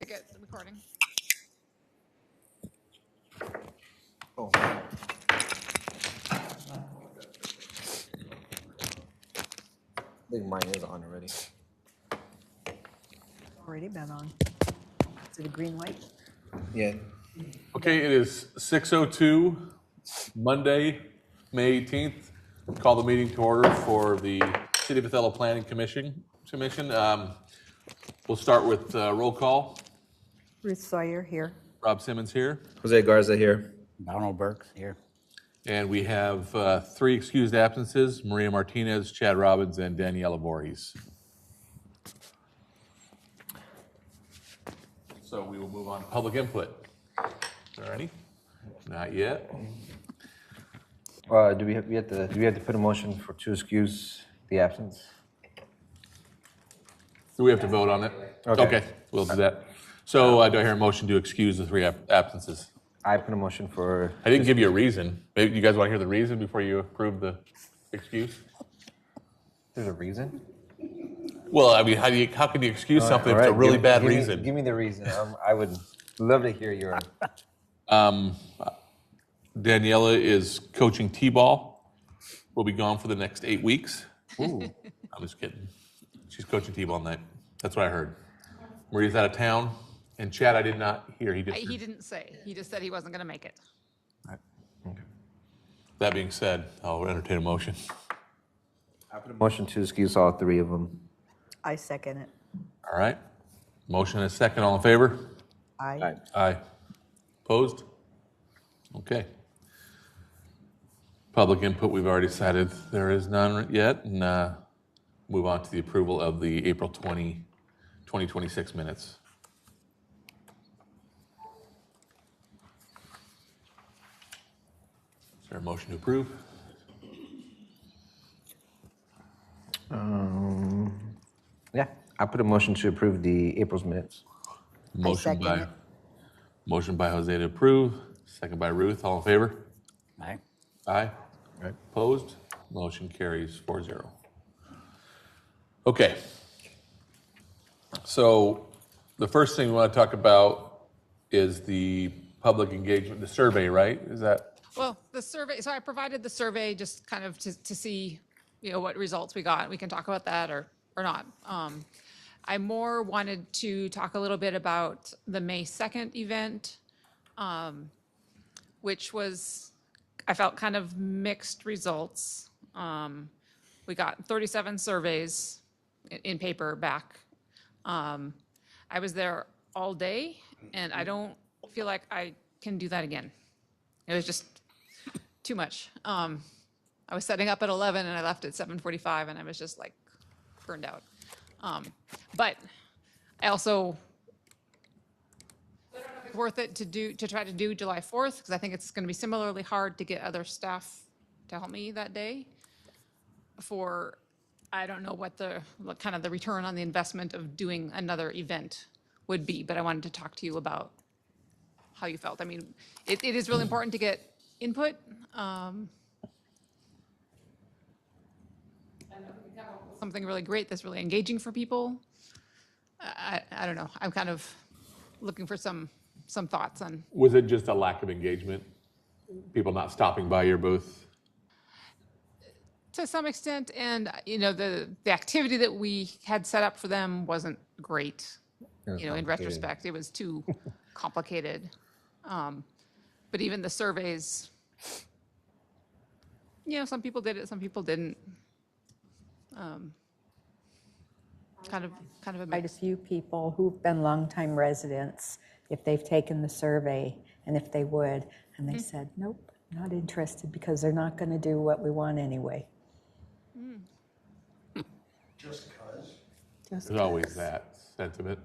Get the recording. Oh. I think mine is on already. Already been on. Is it a green light? Yeah. Okay, it is 6:02, Monday, May 18th. Call the meeting to order for the City of Othello Planning Commission. We'll start with roll call. Ruth Sawyer here. Rob Simmons here. Jose Garza here. Donald Burks here. And we have 3 excused absences, Maria Martinez, Chad Robbins, and Daniela Voorhees. So we will move on to public input. Is there any? Not yet. Do we have to put a motion to excuse the absence? Do we have to vote on it? Okay. We'll do that. So do I hear a motion to excuse the 3 absences? I put a motion for. I didn't give you a reason. Maybe you guys want to hear the reason before you approve the excuse? There's a reason. Well, I mean, how can you excuse something if it's a really bad reason? Give me the reason. I would love to hear your. Daniela is coaching T-ball. Will be gone for the next 8 weeks. Ooh. I'm just kidding. She's coaching T-ball night. That's what I heard. Maria's out of town. And Chad, I did not hear. He Didn't say. He just said he wasn't going to make it. Okay. That being said, I'll entertain a motion. I put a motion to excuse all 3 of them. I second it. All right. Motion and a second. All in favor? Aye. Aye. Opposed? Okay. Public input, we've already decided there is none yet. And move on to the approval of the April 2026 minutes. Is there a motion to approve? Yeah, I put a motion to approve the April's minutes. Motion second it. Motion by Jose to approve, second by Ruth. All in favor? Aye. Aye. Right. Opposed? Motion carries 4-0. Okay. So the first thing we want to talk about is the public engagement, the survey, right? Is that? Well, the survey, so I provided the survey just kind of to see, what results we got. We can talk about that or not. I more wanted to talk a little bit about the May 2nd event, which was, I felt kind of mixed results. We got 37 surveys in paper back. I was there all day, and I don't feel like I can do that again. It was just too much. I was setting up at 11 and I left at 7:45 and I was just like burned out. But I also, I don't know if it's worth it to try to do July 4th because I think it's going to be similarly hard to get other staff to help me that day for, I don't know what kind of the return on the investment of doing another event would be, but I wanted to talk to you about how you felt. I mean, it is really important to get input. Something really great that's really engaging for people. I don't know. I'm kind of looking for some thoughts on. Was it just a lack of engagement? People not stopping by your booth? To some extent, and the activity that we had set up for them wasn't great. In retrospect, it was too complicated. But even the surveys, some people did it, some people didn't. Kind of a Quite a few people who've been longtime residents, if they've taken the survey and if they would, and they said, nope, not interested because they're not going to do what we want anyway. Just because? Just There's always 'cause. that sentiment.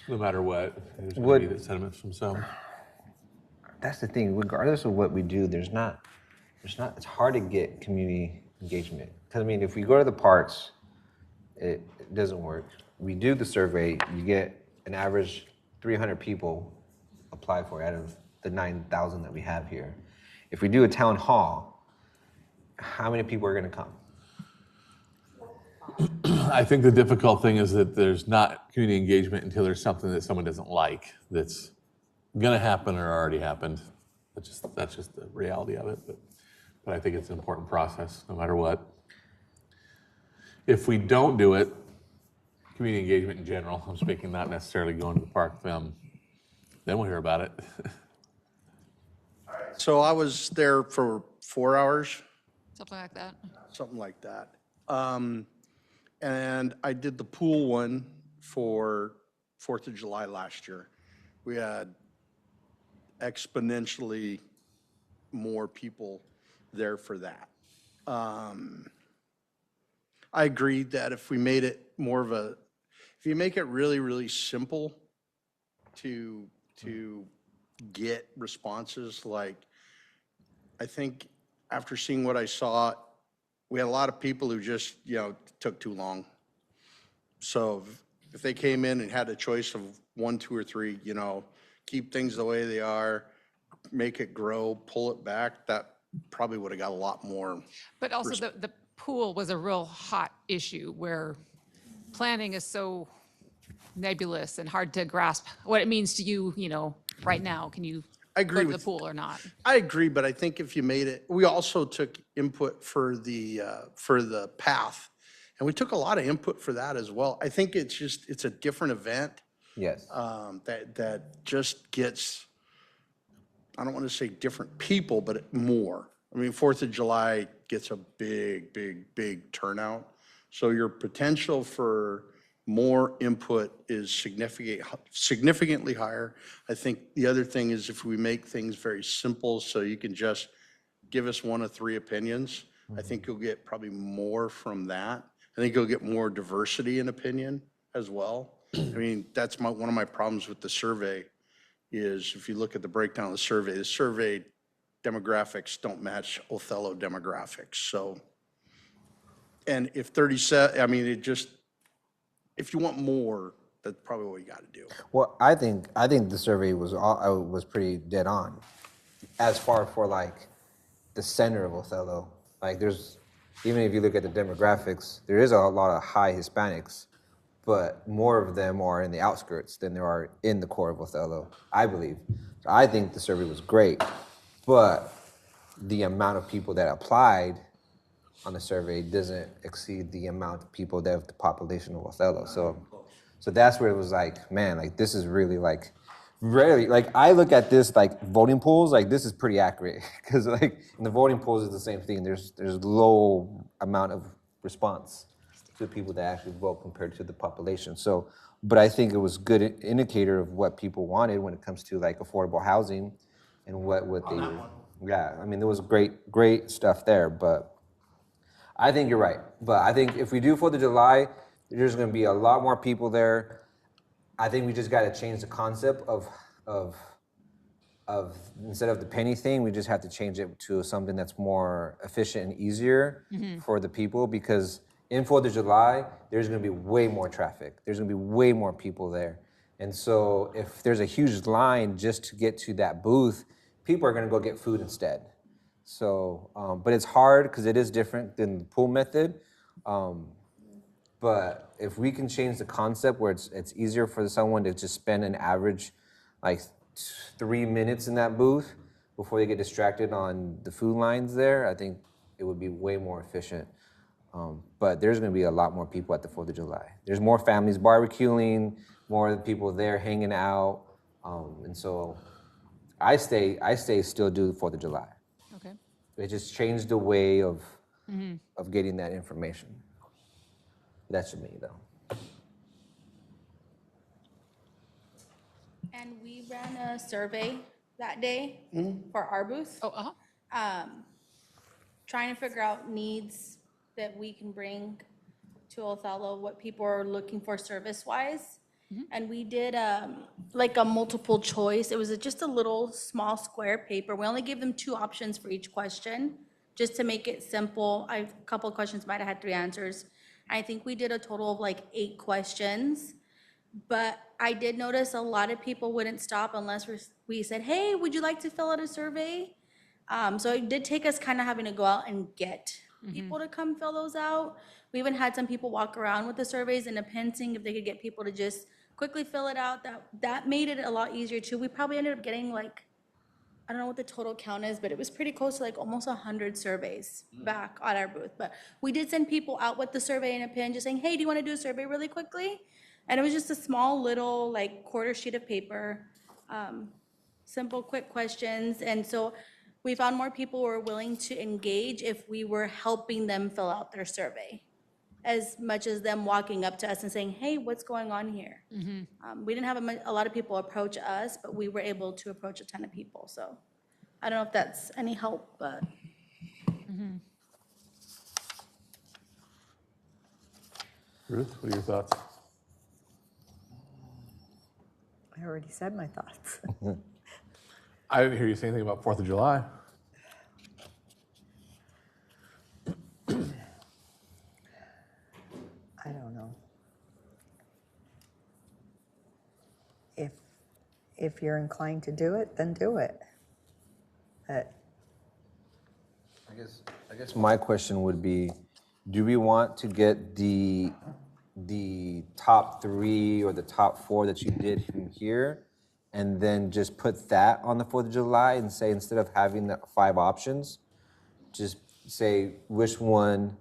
No matter what, there's going What- to be that sentiment from some. That's the thing. Regardless of what we do, it's hard to get community engagement. Because, if we go to the parks, it doesn't work. We do the survey, you get an average 300 people apply for it out of the 9,000 that we have here. If we do a town hall, how many people are going to come? I think the difficult thing is that there's not community engagement until there's something that someone doesn't like that's going to happen or already happened. That's just the reality of it. But I think it's an important process, no matter what. If we don't do it, community engagement in general, I'm speaking not necessarily going to the park, then we'll hear about it. So I was there for 4 hours, Something like that. something like that. And I did the pool one for 4th of July last year. We had exponentially more people there for that. I agree that if we made it more of a, if you make it really, really simple to get responses, like, I think after seeing what I saw, we had a lot of people who just, took too long. So if they came in and had a choice of 1, 2, or 3, keep things the way they are, make it grow, pull it back, that probably would have got a lot more. But also the pool was a real hot issue where planning is so nebulous and hard to grasp what it means to you, right now. Can you I go agree to the with, pool or not? I agree, but I think if you made it, we also took input for the path. And we took a lot of input for that as well. I think it's a different event Yes. that just gets, I don't want to say different people, but more. I mean, 4th of July gets a big, big, big turnout. So your potential for more input is significantly higher. I think the other thing is if we make things very simple, so you can just give us 1 of 3 opinions, I think you'll get probably more from that. I think you'll get more diversity in opinion as well. I mean, that's one of my problems with the survey is if you look at the breakdown of the survey demographics don't match Othello demographics. So, and if 37, I mean, if you want more, that's probably what you got to do. Well, I think the survey was pretty dead on, as far for like the center of Othello. Like even if you look at the demographics, there is a lot of high Hispanics, but more of them are in the outskirts than there are in the core of Othello, I believe. So I think the survey was great, but the amount of people that applied on the survey doesn't exceed the amount of people that have the population of Othello. So that's where it was like, man, like this is really like, rarely, like I look at this like voting polls, like this is pretty accurate because like in the voting polls it's the same thing. There's low amount of response to the people that actually vote compared to the population. So, but I think it was good indicator of what people wanted when it comes to like affordable housing and what they, yeah, I mean there was great stuff there, but I think you're right. But I think if we do 4th of July, there's going to be a lot more people there. I think we just got to change the concept of instead of the penny thing, we just have to change it to something that's more efficient and easier for the people, because in 4th of July, there's going to be way more traffic. There's going to be way more people there. And so if there's a huge line just to get to that booth, people are going to go get food instead. So, but it's hard because it is different than the pool method. But if we can change the concept where it's easier for someone to just spend an average like 3 minutes in that booth before they get distracted on the food lines there, I think it would be way more efficient. But there's going to be a lot more people at the 4th of July. There's more families barbecuing, more people there hanging out. And so I still do the 4th of July. Okay. It just changed the way of getting that information. That's me, though. And we ran a survey that day for our booth, Oh, uh-huh. trying to figure out needs that we can bring to Othello, what people are looking for service-wise. And we did like a multiple choice. It was just a little small square paper. We only gave them 2 options for each question, just to make it simple. A couple of questions might have had 3 answers. I think we did a total of like 8 questions. But I did notice a lot of people wouldn't stop unless we said, hey, would you like to fill out a survey? So it did take us kind of having to go out and get people to come fill those out. We even had some people walk around with the surveys and a pen, seeing if they could get people to just quickly fill it out. That made it a lot easier too. We probably ended up getting like, I don't know what the total count is, but it was pretty close to like almost 100 surveys back at our booth. But we did send people out with the survey and a pen, just saying, hey, do you want to do a survey really quickly? And it was just a small little like quarter sheet of paper, simple, quick questions. And so we found more people were willing to engage if we were helping them fill out their survey, as much as them walking up to us and saying, hey, what's going on here? We didn't have a lot of people approach us, but we were able to approach a ton of people. So I don't know if that's any help, but Ruth, what are your thoughts? I already said my thoughts. I didn't hear you say anything about 4th of July. I don't know. If you're inclined to do it, then do it. But I guess my question would be, do we want to get the top 3 or the top 4 that you did from here, and then just put that on the 4th of July and say, instead of having the 5 options, just say which one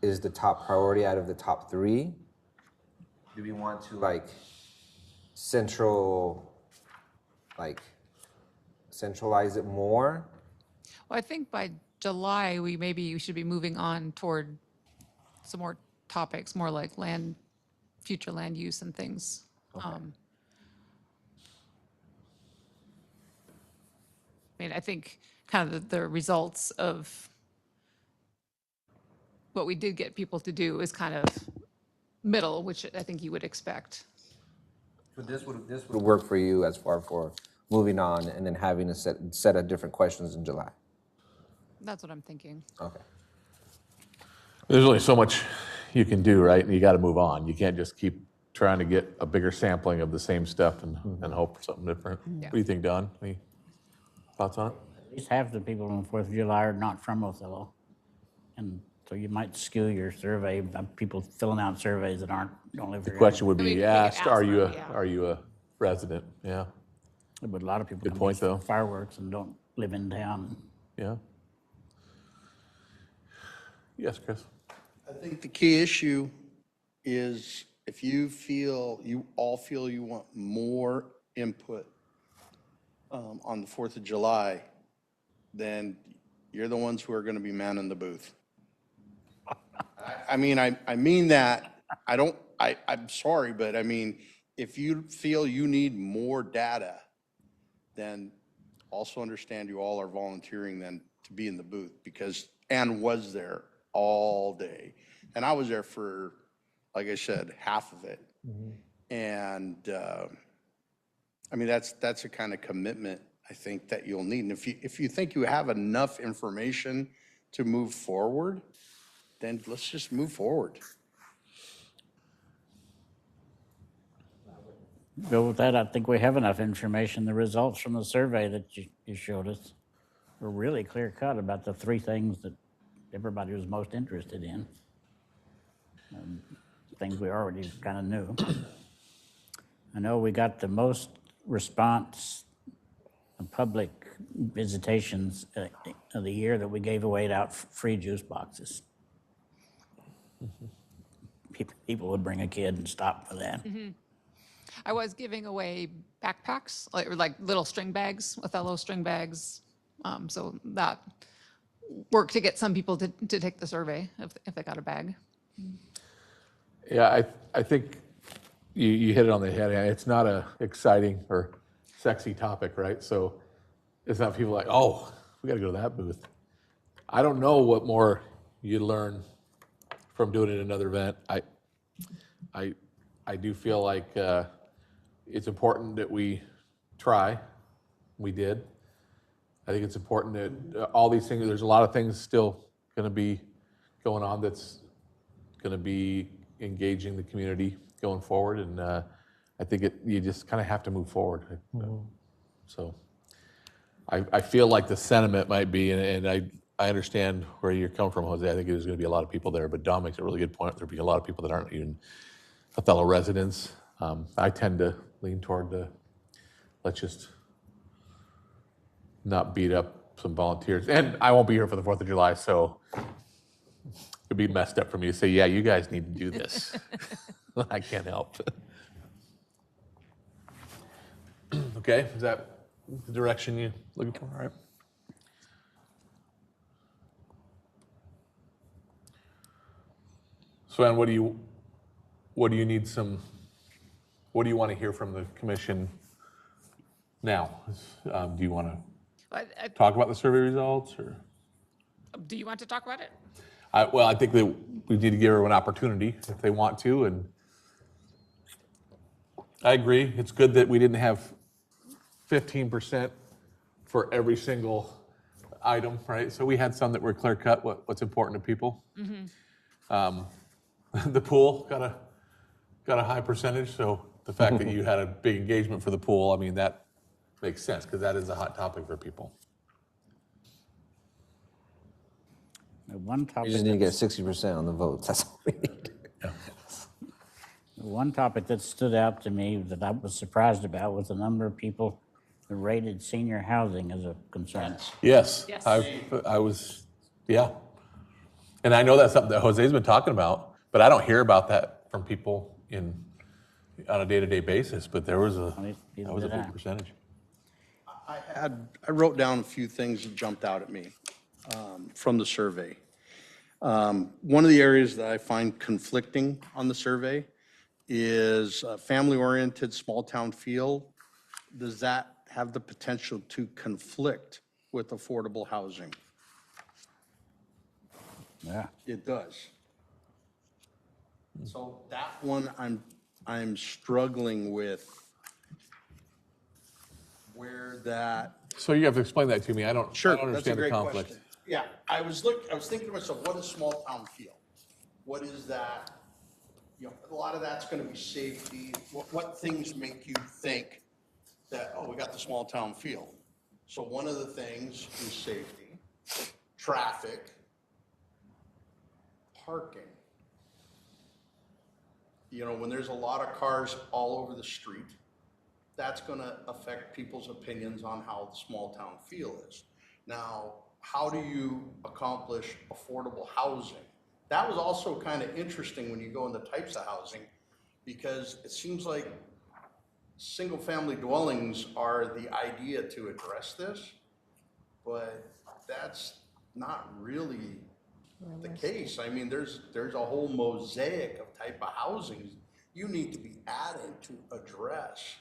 is the top priority out of the top 3? Do we want to centralize it more? Well, I think by July, we should be moving on toward some more topics, more like future land use and things. I mean, I think kind of the results of what we did get people to do is kind of middle, which I think you would expect. So this would work for you as far for moving on and then having a set of different questions in July. That's what I'm thinking. Okay. There's only so much you can do, right? And you got to move on. You can't just keep trying to get a bigger sampling of the same stuff and hope for something different. What do you think, Don? Any thoughts on it? At least half the people on the 4th of July are not from Othello. And so you might skew your survey by people filling out surveys that don't live here. The question would I mean, be we could asked, ask are them, you yeah. are you a resident? Yeah. But a lot of people Good come point, for though. fireworks and don't live in town. Yeah. Yes, Chris. I think the key issue is if you all feel you want more input on the 4th of July, then you're the ones who are going to be manning the booth. I mean that. I'm sorry, but I mean, if you feel you need more data, then also understand you all are volunteering then to be in the booth, because Ann was there all day. And I was there for, like I said, half of it. And I mean, that's a kind of commitment I think that you'll need. And if you think you have enough information to move forward, then let's just move forward. Go with that. I think we have enough information. The results from the survey that you showed us were really clear cut about the 3 things that everybody was most interested in. Things we already kind of knew. I know we got the most response of public visitations of the year that we gave away out free juice boxes. People would bring a kid and stop for that. I was giving away backpacks, like little string bags, Othello string bags. So that worked to get some people to take the survey if they got a bag. Yeah, I think you hit it on the head. It's not a exciting or sexy topic, right? So it's not people like, oh, we got to go to that booth. I don't know what more you learn from doing it at another event. I do feel like it's important that we try. We did. I think it's important that all these things, there's a lot of things still going to be going on that's going to be engaging the community going forward. And I think you just kind of have to move forward. So I feel like the sentiment might be, and I understand where you're coming from, Jose. I think there's going to be a lot of people there, but Dom makes a really good point. There'll be a lot of people that aren't even Othello residents. I tend to lean toward the, let's just not beat up some volunteers. And I won't be here for the 4th of July, so it'd be messed up for me to say, yeah, you guys need to do this. I can't help. Okay, is that the direction you're looking for? All right. So, Ann, what do you need what do you want to hear from the commission now? Do you want to talk about the survey results, or? Do you want to talk about it? Well, I think that we need to give everyone an opportunity if they want to, and I agree. It's good that we didn't have 15% for every single item, right? So we had some that were clear cut, what's important to people. The pool got a high percentage, so the fact that you had a big engagement for the pool, I mean, that makes sense because that is a hot topic for people. One We topic, just need to get 60% on the votes. That's all we need. one topic that stood out to me that I was surprised about was the number of people that rated senior housing as a concern. Yes. Yes. I was, yeah. And I know that's something that Jose's been talking about, but I don't hear about that from people on a day-to-day basis, but that was a big percentage. I wrote down a few things that jumped out at me from the survey. One of the areas that I find conflicting on the survey is family-oriented, small-town feel. Does that have the potential to conflict with affordable housing? Yeah. It does. So that one, I'm struggling with where that. So you have to explain that to me. I don't Sure, that's a understand the great conflict. question. Yeah, I was thinking to myself, what does small town feel? What is that? You know, a lot of that's gonna be safety. What things make you think that, oh, we got the small town feel? So one of the things is safety, traffic, parking. You know, when there's a lot of cars all over the street, that's gonna affect people's opinions on how the small town feel is. Now, how do you accomplish affordable housing? That was also kind of interesting when you go into types of housing, because it seems like single-family dwellings are the idea to address this, but that's not really the case. I mean, there's a whole mosaic of type of housing you need to be adding to address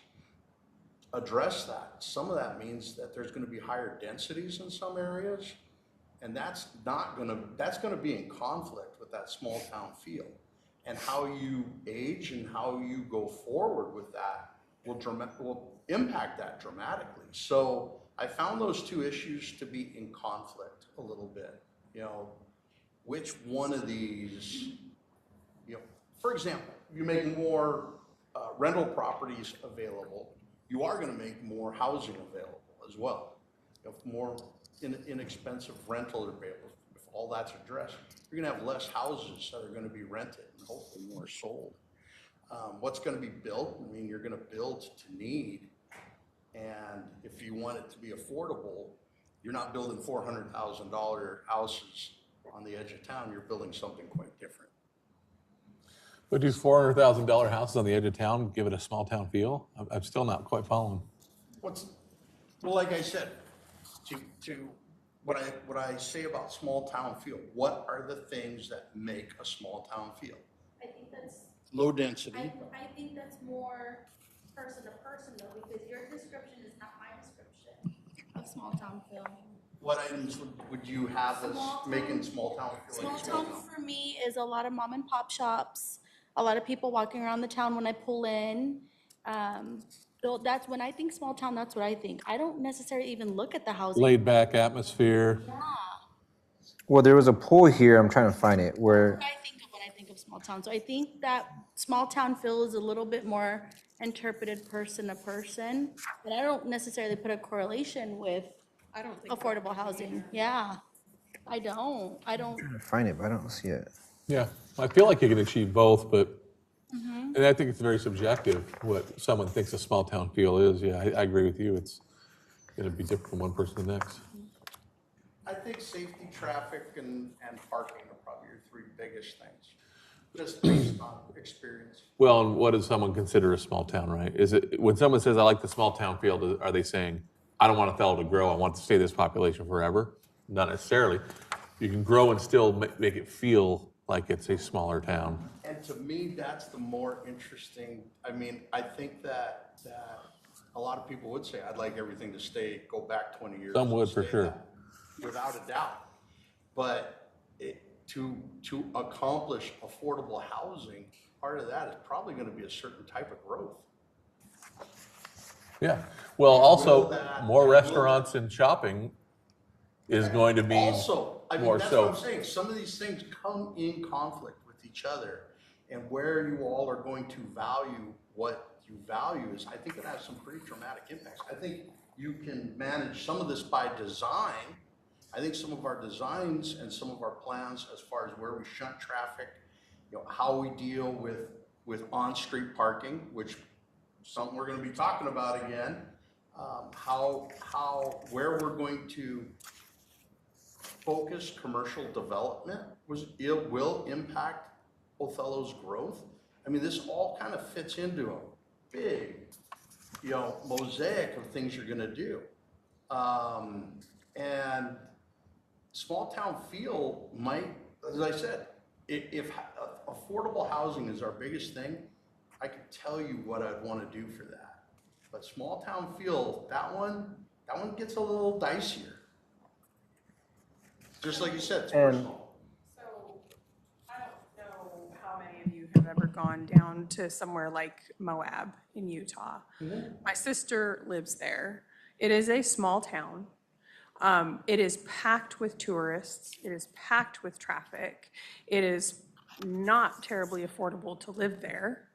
that. Some of that means that there's gonna be higher densities in some areas, and that's gonna be in conflict with that small town feel. And how you age and how you go forward with that will impact that dramatically. So I found those two issues to be in conflict a little bit. You know, which one of these, you know, for example, you make more rental properties available, you are gonna make more housing available as well. If more inexpensive rental available, if all that's addressed, you're gonna have less houses that are gonna be rented and hopefully more sold. What's gonna be built? I mean, you're gonna build to need, and if you want it to be affordable, you're not building $400,000 houses on the edge of town, you're building something quite different. But do $400,000 houses on the edge of town give it a small town feel? I'm still not quite following. Well, like I said, to what I say about small town feel, what are the things that make a small town feel? I think that's, Low density. I think that's more person to person though, because your description is not my description of small town feel. What items would you have as making small town feel Small like small town town? for me is a lot of mom and pop shops, a lot of people walking around the town when I pull in. So that's when I think small town, that's what I think. I don't necessarily even look at the housing. Laid back atmosphere. Well, there was a poll here, I'm trying to find it, where I think of when I think of small town. So I think that small town feel is a little bit more interpreted person to person, but I don't necessarily put a correlation with affordable housing. Yeah. I don't. Trying to find it, but I don't see it. Yeah, I feel like you can achieve both, but, and I think it's very subjective what someone thinks a small town feel is. Yeah, I agree with you. It's going to be different from one person to the next. I think safety, traffic, and parking are probably your three biggest things, just based on experience. Well, and what does someone consider a small town, right? Is it, when someone says, I like the small town feel, are they saying, I don't want Othello to grow, I want to stay this population forever? Not necessarily. You can grow and still make it feel like it's a smaller town. And to me, that's the more interesting, I mean, I think that a lot of people would say, I'd like everything to stay, go back 20 years. Some would, and for stay sure. that, without a doubt. But to accomplish affordable housing, part of that is probably gonna be a certain type of growth. Yeah. Well, also, that- more will restaurants and shopping is going to mean Also, I mean, more that's so. what I'm saying, some of these things come in conflict with each other, and where you all are going to value what you value is, I think it has some pretty dramatic impacts. I think you can manage some of this by design. I think some of our designs and some of our plans as far as where we shunt traffic, you know, how we deal with on-street parking, which something we're gonna be talking about again, where we're going to focus commercial development it will impact Othello's growth. I mean, this all kind of fits into a big, you know, mosaic of things you're gonna do. And small town feel might, as I said, if affordable housing is our biggest thing, I could tell you what I'd wanna do for that. But small town feel, that one gets a little dicier. Just like you said, it's personal. So, I don't know how many of you have ever gone down to somewhere like Moab in Utah. My sister lives there. It is a small town. It is packed with tourists. It is packed with traffic. It is not terribly affordable to live there,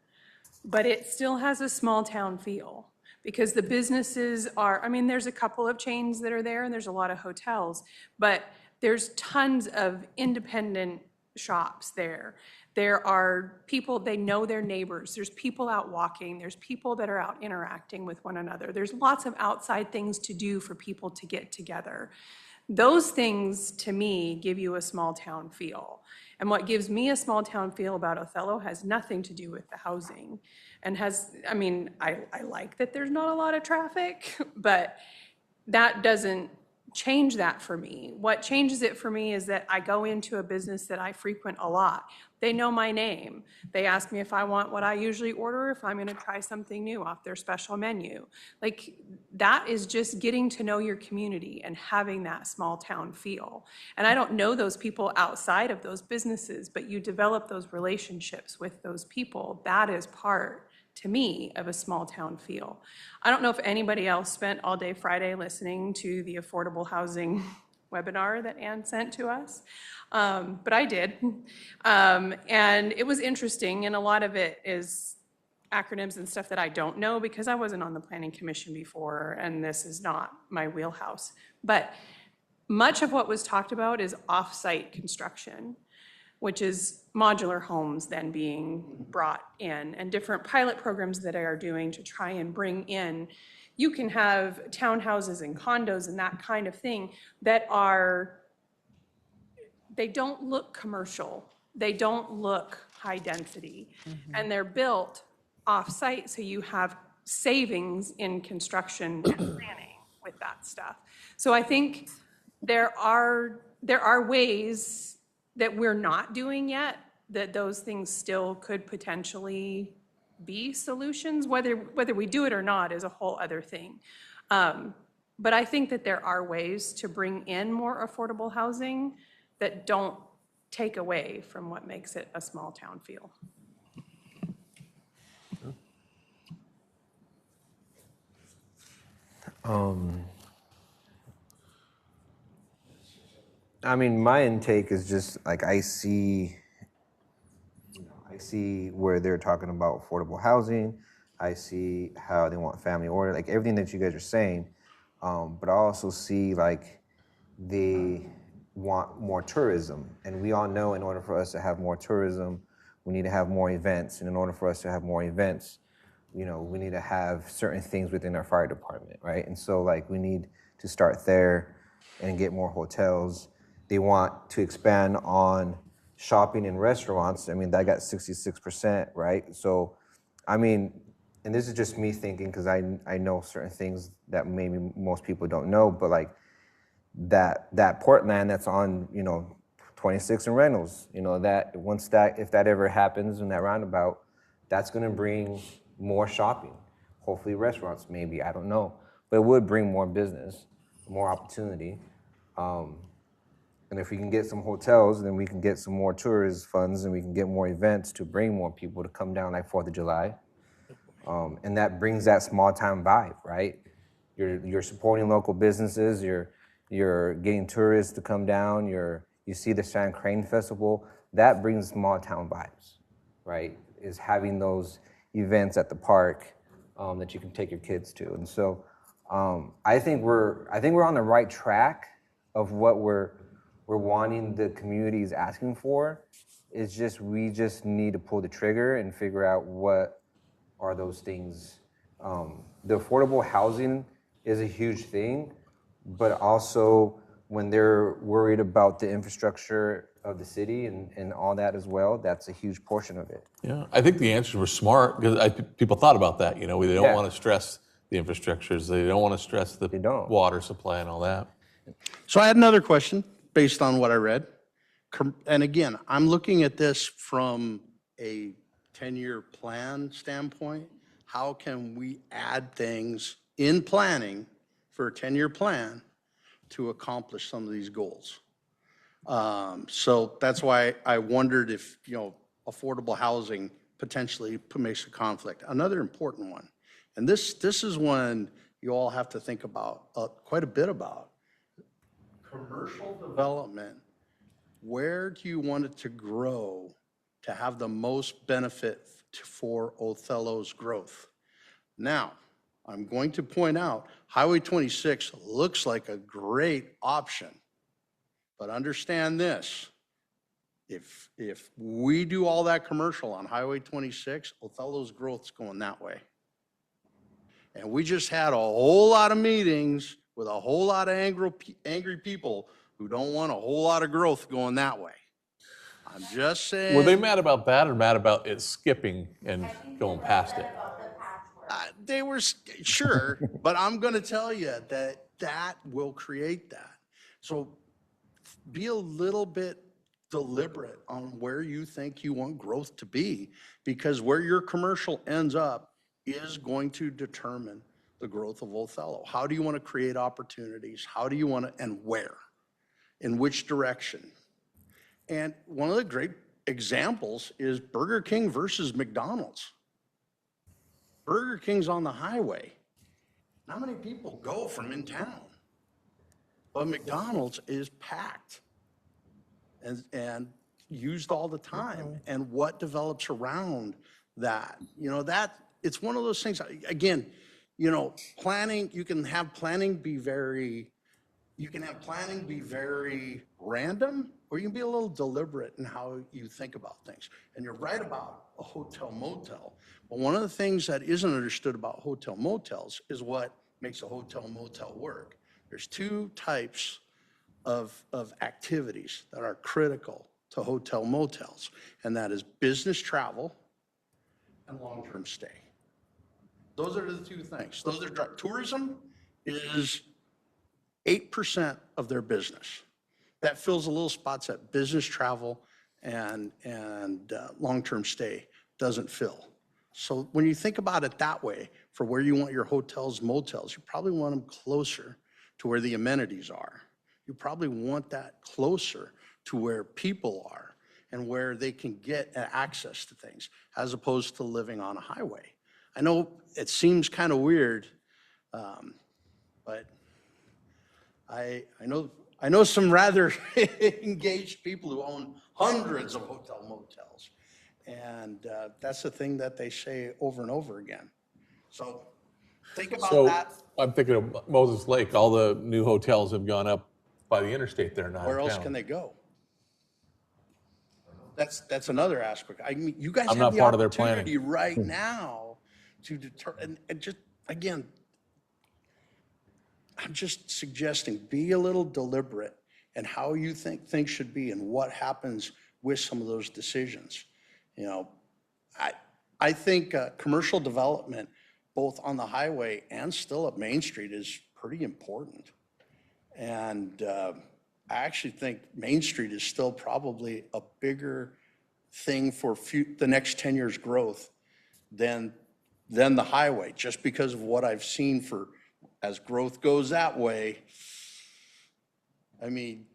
but it still has a small town feel because the businesses are, I mean, there's a couple of chains that are there and there's a lot of hotels, but there's tons of independent shops there. There are people, they know their neighbors. There's people out walking. There's people that are out interacting with one another. There's lots of outside things to do for people to get together. Those things, to me, give you a small town feel. And what gives me a small town feel about Othello has nothing to do with the housing. And has, I mean, I like that there's not a lot of traffic, but that doesn't change that for me. What changes it for me is that I go into a business that I frequent a lot. They know my name. They ask me if I want what I usually order, if I'm gonna try something new off their special menu. Like, that is just getting to know your community and having that small town feel. And I don't know those people outside of those businesses, but you develop those relationships with those people. That is part, to me, of a small town feel. I don't know if anybody else spent all day Friday listening to the affordable housing webinar that Ann sent to us, but I did. And it was interesting, and a lot of it is acronyms and stuff that I don't know because I wasn't on the planning commission before, and this is not my wheelhouse. But much of what was talked about is off-site construction, which is modular homes then being brought in, and different pilot programs that I are doing to try and bring in. You can have townhouses and condos and that kind of thing that are, they don't look commercial. They don't look high density. And they're built off-site, so you have savings in construction and planning with that stuff. So I think there are ways that we're not doing yet, that those things still could potentially be solutions. Whether we do it or not is a whole other thing. But I think that there are ways to bring in more affordable housing that don't take away from what makes it a small town feel. I mean, my intake is just like I see where they're talking about affordable housing. I see how they want family order, like everything that you guys are saying. But I also see like want more tourism. And we all know in order for us to have more tourism, we need to have more events. And in order for us to have more events, we need to have certain things within our fire department, right? And so like we need to start there and get more hotels. They want to expand on shopping and restaurants. I mean, that got 66%, right? So, I mean, and this is just me thinking because I know certain things that maybe most people don't know, but like that Portland that's on 26 and Reynolds, that if that ever happens in that roundabout, that's going to bring more shopping, hopefully restaurants maybe, I don't know, but it would bring more business, more opportunity. And if we can get some hotels, then we can get some more tourist funds and we can get more events to bring more people to come down like 4th of July. And that brings that small town vibe, right? You're supporting local businesses, you're getting tourists to come down, you see the San Crane Festival, that brings small town vibes, right? Is having those events at the park that you can take your kids to. And so I think we're on the right track of what we're wanting the community is asking for. It's just we just need to pull the trigger and figure out what are those things. The affordable housing is a huge thing, but also when they're worried about the infrastructure of the city and all that as well, that's a huge portion of it. Yeah, I think the answers were smart because people thought about that. They don't Yeah. want to stress the infrastructures. They don't want to stress the water supply and all that. So I had another question based on what I read. And again, I'm looking at this from a 10-year plan standpoint. How can we add things in planning for a 10-year plan to accomplish some of these goals? So that's why I wondered if, affordable housing potentially makes a conflict. Another important one, and this is one you all have to think about quite a bit about. Commercial development, where do you want it to grow to have the most benefit for Othello's growth? Now, I'm going to point out Highway 26 looks like a great option, but understand this. If we do all that commercial on Highway 26, Othello's growth's going that way. And we just had a whole lot of meetings with a whole lot of angry people who don't want a whole lot of growth going that way. I'm just saying. Were they mad about that or mad about it skipping and going past it? They were, sure, but I'm going to tell you that will create that. So be a little bit deliberate on where you think you want growth to be, because where your commercial ends up is going to determine the growth of Othello. How do you want to create opportunities? How do you want to, and where? In which direction? And one of the great examples is Burger King versus McDonald's. Burger King's on the highway. Not many people go from in town. But McDonald's is packed and used all the time. And what develops around that? It's one of those things, again, planning, you can have planning be very random, or you can be a little deliberate in how you think about things. And you're right about a hotel motel. But one of the things that isn't understood about hotel motels is what makes a hotel motel work. There's two types of activities that are critical to hotel motels, and that is business travel and long-term stay. Those are the two things. Tourism is 8% of their business. That fills the little spots that business travel and long-term stay doesn't fill. So when you think about it that way, for where you want your hotels, motels, you probably want them closer to where the amenities are. You probably want that closer to where people are and where they can get access to things, as opposed to living on a highway. I know it seems kind of weird, but I know some rather engaged people who own hundreds of hotel motels. And that's the thing that they say over and over again. So think about that. I'm thinking of Moses Lake. All the new hotels have gone up by the interstate there, not in Where else town. can they go? That's another aspect. I mean, you guys I'm have not the part of their planning. opportunity right now to determine, and just, again, I'm just suggesting, be a little deliberate in how you think things should be and what happens with some of those decisions. You know, I think commercial development, both on the highway and still at Main Street, is pretty important. And I actually think Main Street is still probably a bigger thing for the next 10 years' growth than the highway, just because of what I've seen for, as growth goes that way. I mean,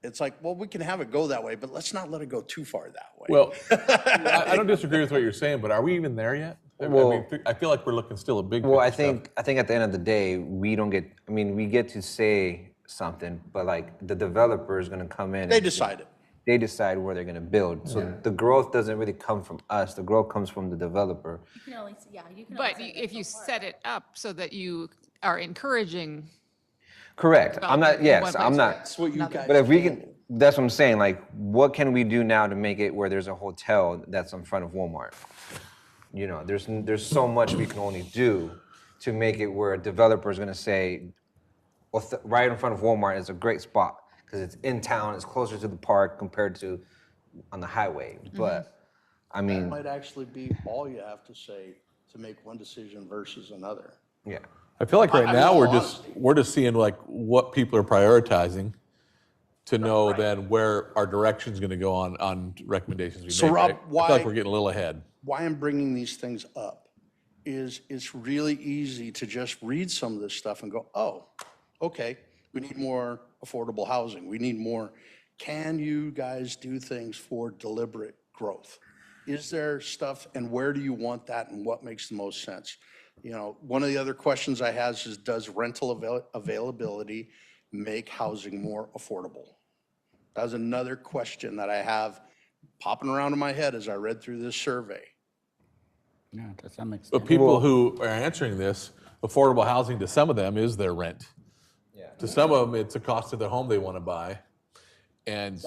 it's like, well, we can have it go that way, but let's not let it go too far that way. Well, I don't disagree with what you're saying, but are we even there yet? Well- I feel like we're looking still at big Well, I picture stuff. think at the end of the day, we don't get. I mean, we get to say something, but like the developer is going to come in. They and decide it. They decide where they're going to build. So the growth doesn't really come from us. The growth comes from the developer. You can only, yeah, you can But if you set it up so that you are encouraging, Correct. I'm not. Development in Yes, one I'm place, not. That's what you guys. But if we can, that's what I'm saying. Like, what can we do now to make it where there's a hotel that's in front of Walmart? You know, there's so much we can only do to make it where a developer is going to say, right in front of Walmart is a great spot because it's in town, it's closer to the park compared to on the highway. But I That mean, might actually be all you have to say to make one decision versus another. yeah. I feel like right I now mean, we're just seeing like what people are prioritizing to know then where our direction's going to go on recommendations we So, make. Rob, right? I feel why- like we're getting a little ahead. Why I'm bringing these things up is it's really easy to just read some of this stuff and go, oh, okay, we need more affordable housing. We need more. Can you guys do things for deliberate growth? Is there stuff, and where do you want that, and what makes the most sense? You know, one of the other questions I have is, does rental availability make housing more affordable? That was another question that I have popping around in my head as I read through this survey. Yeah, to some extent. But people who are answering this, affordable housing to some of them is their rent. Yeah. To some of them, it's a cost of the home they want to buy. And,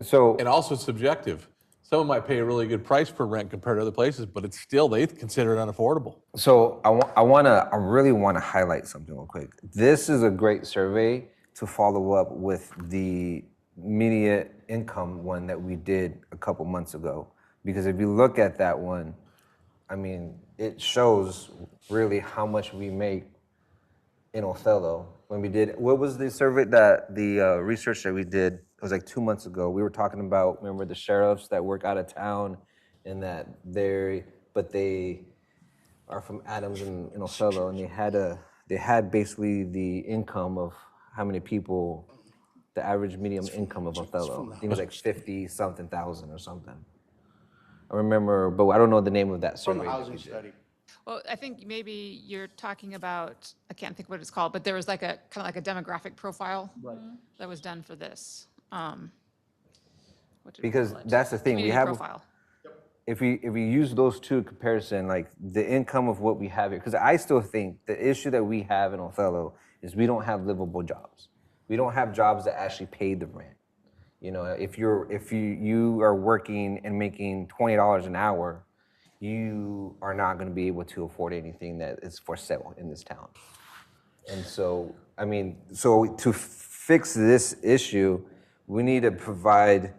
So and also subjective. Someone might pay a really good price for rent compared to other places, but it's still, they consider it unaffordable. So I really want to highlight something real quick. This is a great survey to follow up with the immediate income one that we did a couple months ago. Because if you look at that one, I mean, it shows really how much we make in Othello. When we did, what was the survey that the research that we did? It was like 2 months ago. We were talking about, remember the sheriffs that work out of town and that they are from Adams and Othello, and they had basically the income of how many people, the average medium income of Othello. I think it was like 50-something thousand or something. I remember, but I don't know the name of that From survey. the that housing we did. study. well, I think maybe you're talking about, I can't think what it's called, but there was like a, kind of like a demographic profile that was done for this. What did we Because call it? that's the thing, we Community have, profile. if we use those two in comparison, like the income of what we have here, because I still think the issue that we have in Othello is we don't have livable jobs. We don't have jobs that actually pay the rent. You know, if you are working and making $20 an hour, you are not going to be able to afford anything that is for sale in this town. And so, I mean, so to fix this issue, we need to provide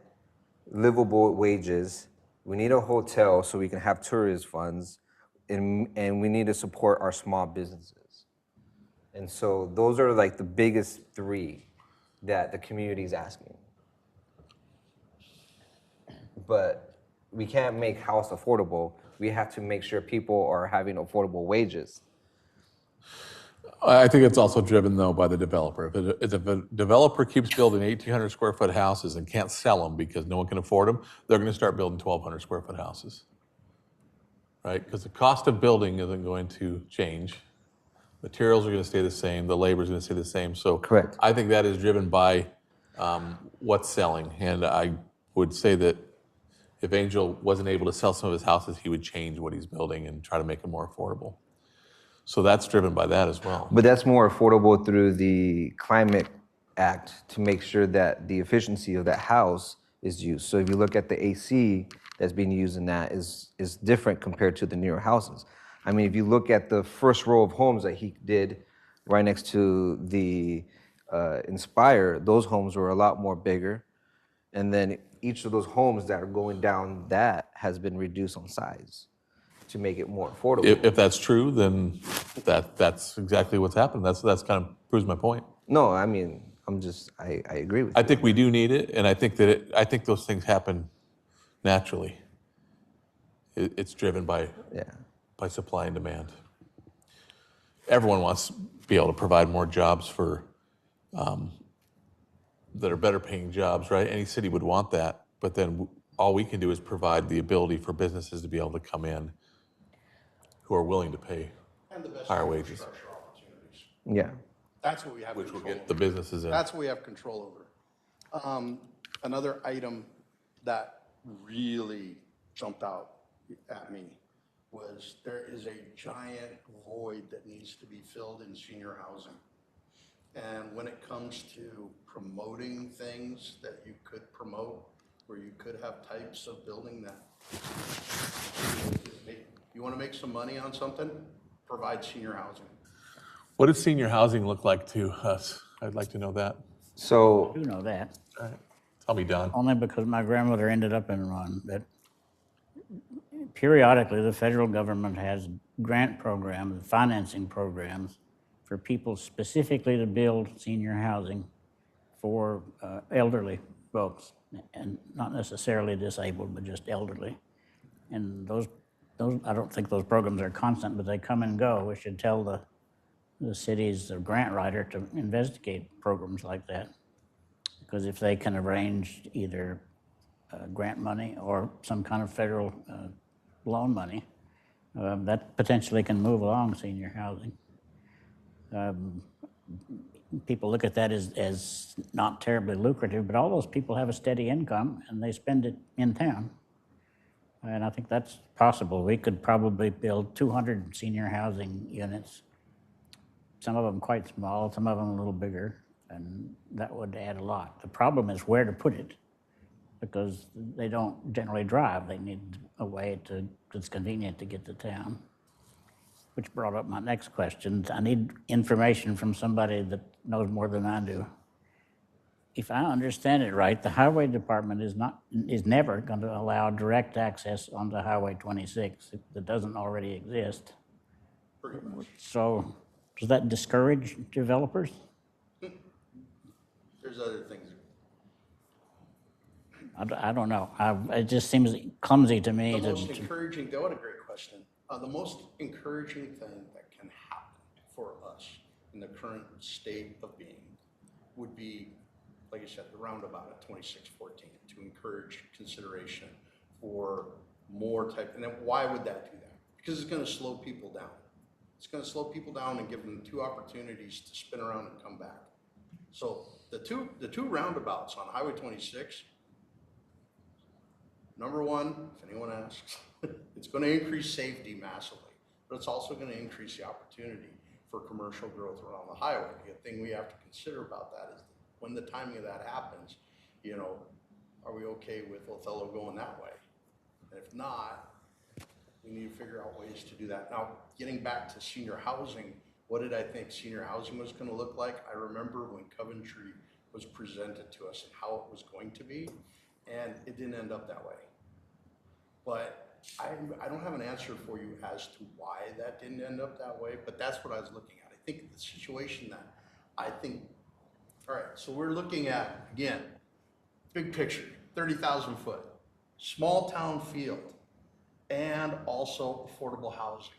livable wages. We need a hotel so we can have tourist funds, and we need to support our small businesses. And so those are like the biggest three that the community is asking. But we can't make house affordable. We have to make sure people are having affordable wages. I think it's also driven though by the developer. If a developer keeps building 1,800 square foot houses and can't sell them because no one can afford them, they're going to start building 1,200 square foot houses, right? Because the cost of building isn't going to change. Materials are going to stay the same. The labor is going to stay the same. So Correct. I think that is driven by what's selling. And I would say that if Angel wasn't able to sell some of his houses, he would change what he's building and try to make it more affordable. So that's driven by that as well. But that's more affordable through the climate act to make sure that the efficiency of that house is used. So if you look at the AC that's being used in that is different compared to the newer houses. I mean, if you look at the first row of homes that he did right next to the Inspire, those homes were a lot more bigger. And then each of those homes that are going down that has been reduced on size to make it more affordable. If that's true, then that's exactly what's happened. That's kind of proves my point. No, I mean, I agree with I you. think we do need it, and I think I think those things happen naturally. It's driven by supply and demand. Everyone wants to be able to provide more jobs for that are better paying jobs, right? Any city would want that, but then all we can do is provide the ability for businesses to be able to come in who are willing to pay And the best higher wages, infrastructure opportunities. Yeah. That's what we have which will control get over. the businesses in. That's what we have control over. Another item that really jumped out at me was there is a giant void that needs to be filled in senior housing. And when it comes to promoting things that you could promote, where you could have types of building that, you want to make some money on something, provide senior housing. What does senior housing look like to us? I'd like to know that. So You know that, All right. Tell me, Don. only because my grandmother ended up in one. But periodically, the federal government has grant programs, financing programs for people specifically to build senior housing for elderly folks, and not necessarily disabled, but just elderly. And those I don't think those programs are constant, but they come and go. We should tell the city's grant writer to investigate programs like that, because if they can arrange either grant money or some kind of federal loan money, that potentially can move along senior housing. People look at that as not terribly lucrative, but all those people have a steady income and they spend it in town. And I think that's possible. We could probably build 200 senior housing units, some of them quite small, some of them a little bigger, and that would add a lot. The problem is where to put it, because they don't generally drive. They need a way that's convenient to get to town. Which brought up my next question. I need information from somebody that knows more than I do. If I understand it right, the highway department is never going to allow direct access onto Highway 26 that doesn't already exist. Pretty much. So does that discourage developers? There's other things. I don't know. It just seems clumsy to me. The most encouraging, what a great question. The most encouraging thing that can happen for us in the current state of being would be, like I said, the roundabout at 2614 to encourage consideration for more type. And then why would that do that? Because it's going to slow people down. It's going to slow people down and give them two opportunities to spin around and come back. So the two roundabouts on Highway 26. Number one, if anyone asks, it's going to increase safety massively, but it's also going to increase the opportunity for commercial growth around the highway. The thing we have to consider about that is when the timing of that happens, are we okay with Othello going that way? And if not, we need to figure out ways to do that. Now, getting back to senior housing, what did I think senior housing was going to look like? I remember when Coventry was presented to us and how it was going to be, and it didn't end up that way. But I don't have an answer for you as to why that didn't end up that way, but that's what I was looking at. I think the situation that all right, so we're looking at, again, big picture, 30,000 foot, small town field, and also affordable housing.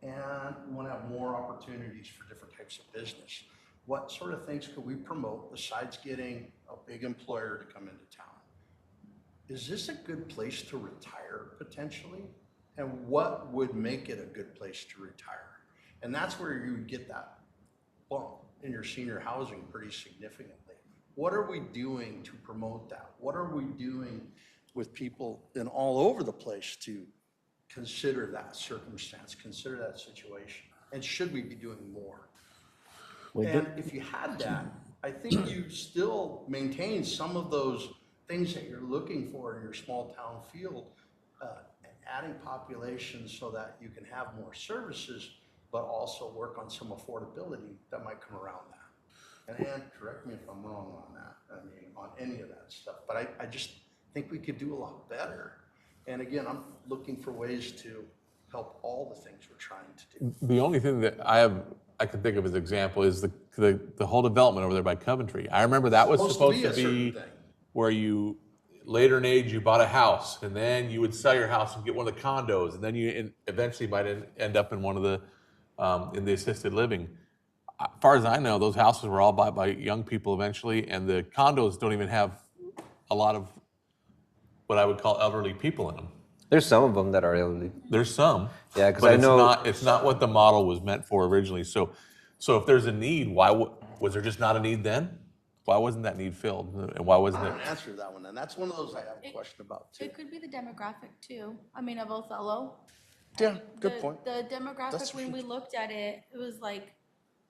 And we want to have more opportunities for different types of business. What sort of things could we promote besides getting a big employer to come into town? Is this a good place to retire potentially? And what would make it a good place to retire? And that's where you would get that bump in your senior housing pretty significantly. What are we doing to promote that? What are we doing with people in all over the place to consider that circumstance, consider that situation? And should we be doing more? And if you had that, I think you still maintain some of those things that you're looking for in your small town feel, adding population so that you can have more services, but also work on some affordability that might come around that. And Ann, correct me if I'm wrong on that, I mean, on any of that stuff, but I just think we could do a lot better. And again, I'm looking for ways to help all the things we're trying to do. The only thing that I can think of as an example is the whole development over there by Coventry. I remember that was supposed to a certain be thing. where you, later in age, you bought a house, and then you would sell your house and get one of the condos, and then you eventually might end up in one of the, in the assisted living. As far as I know, those houses were all bought by young people eventually, and the condos don't even have a lot of what I would call elderly people in them. There's some of them that are elderly. There's some. Yeah, 'cause but I know- it's not what the model was meant for originally. So if there's a need, was there just not a need then? Why wasn't that need filled? And why wasn't I it? don't answer that one, and that's one of those I have a question about too. It could be the demographic too. I mean, of Othello. Yeah, good The- point. The demographic, That's when we true. looked at it, it was like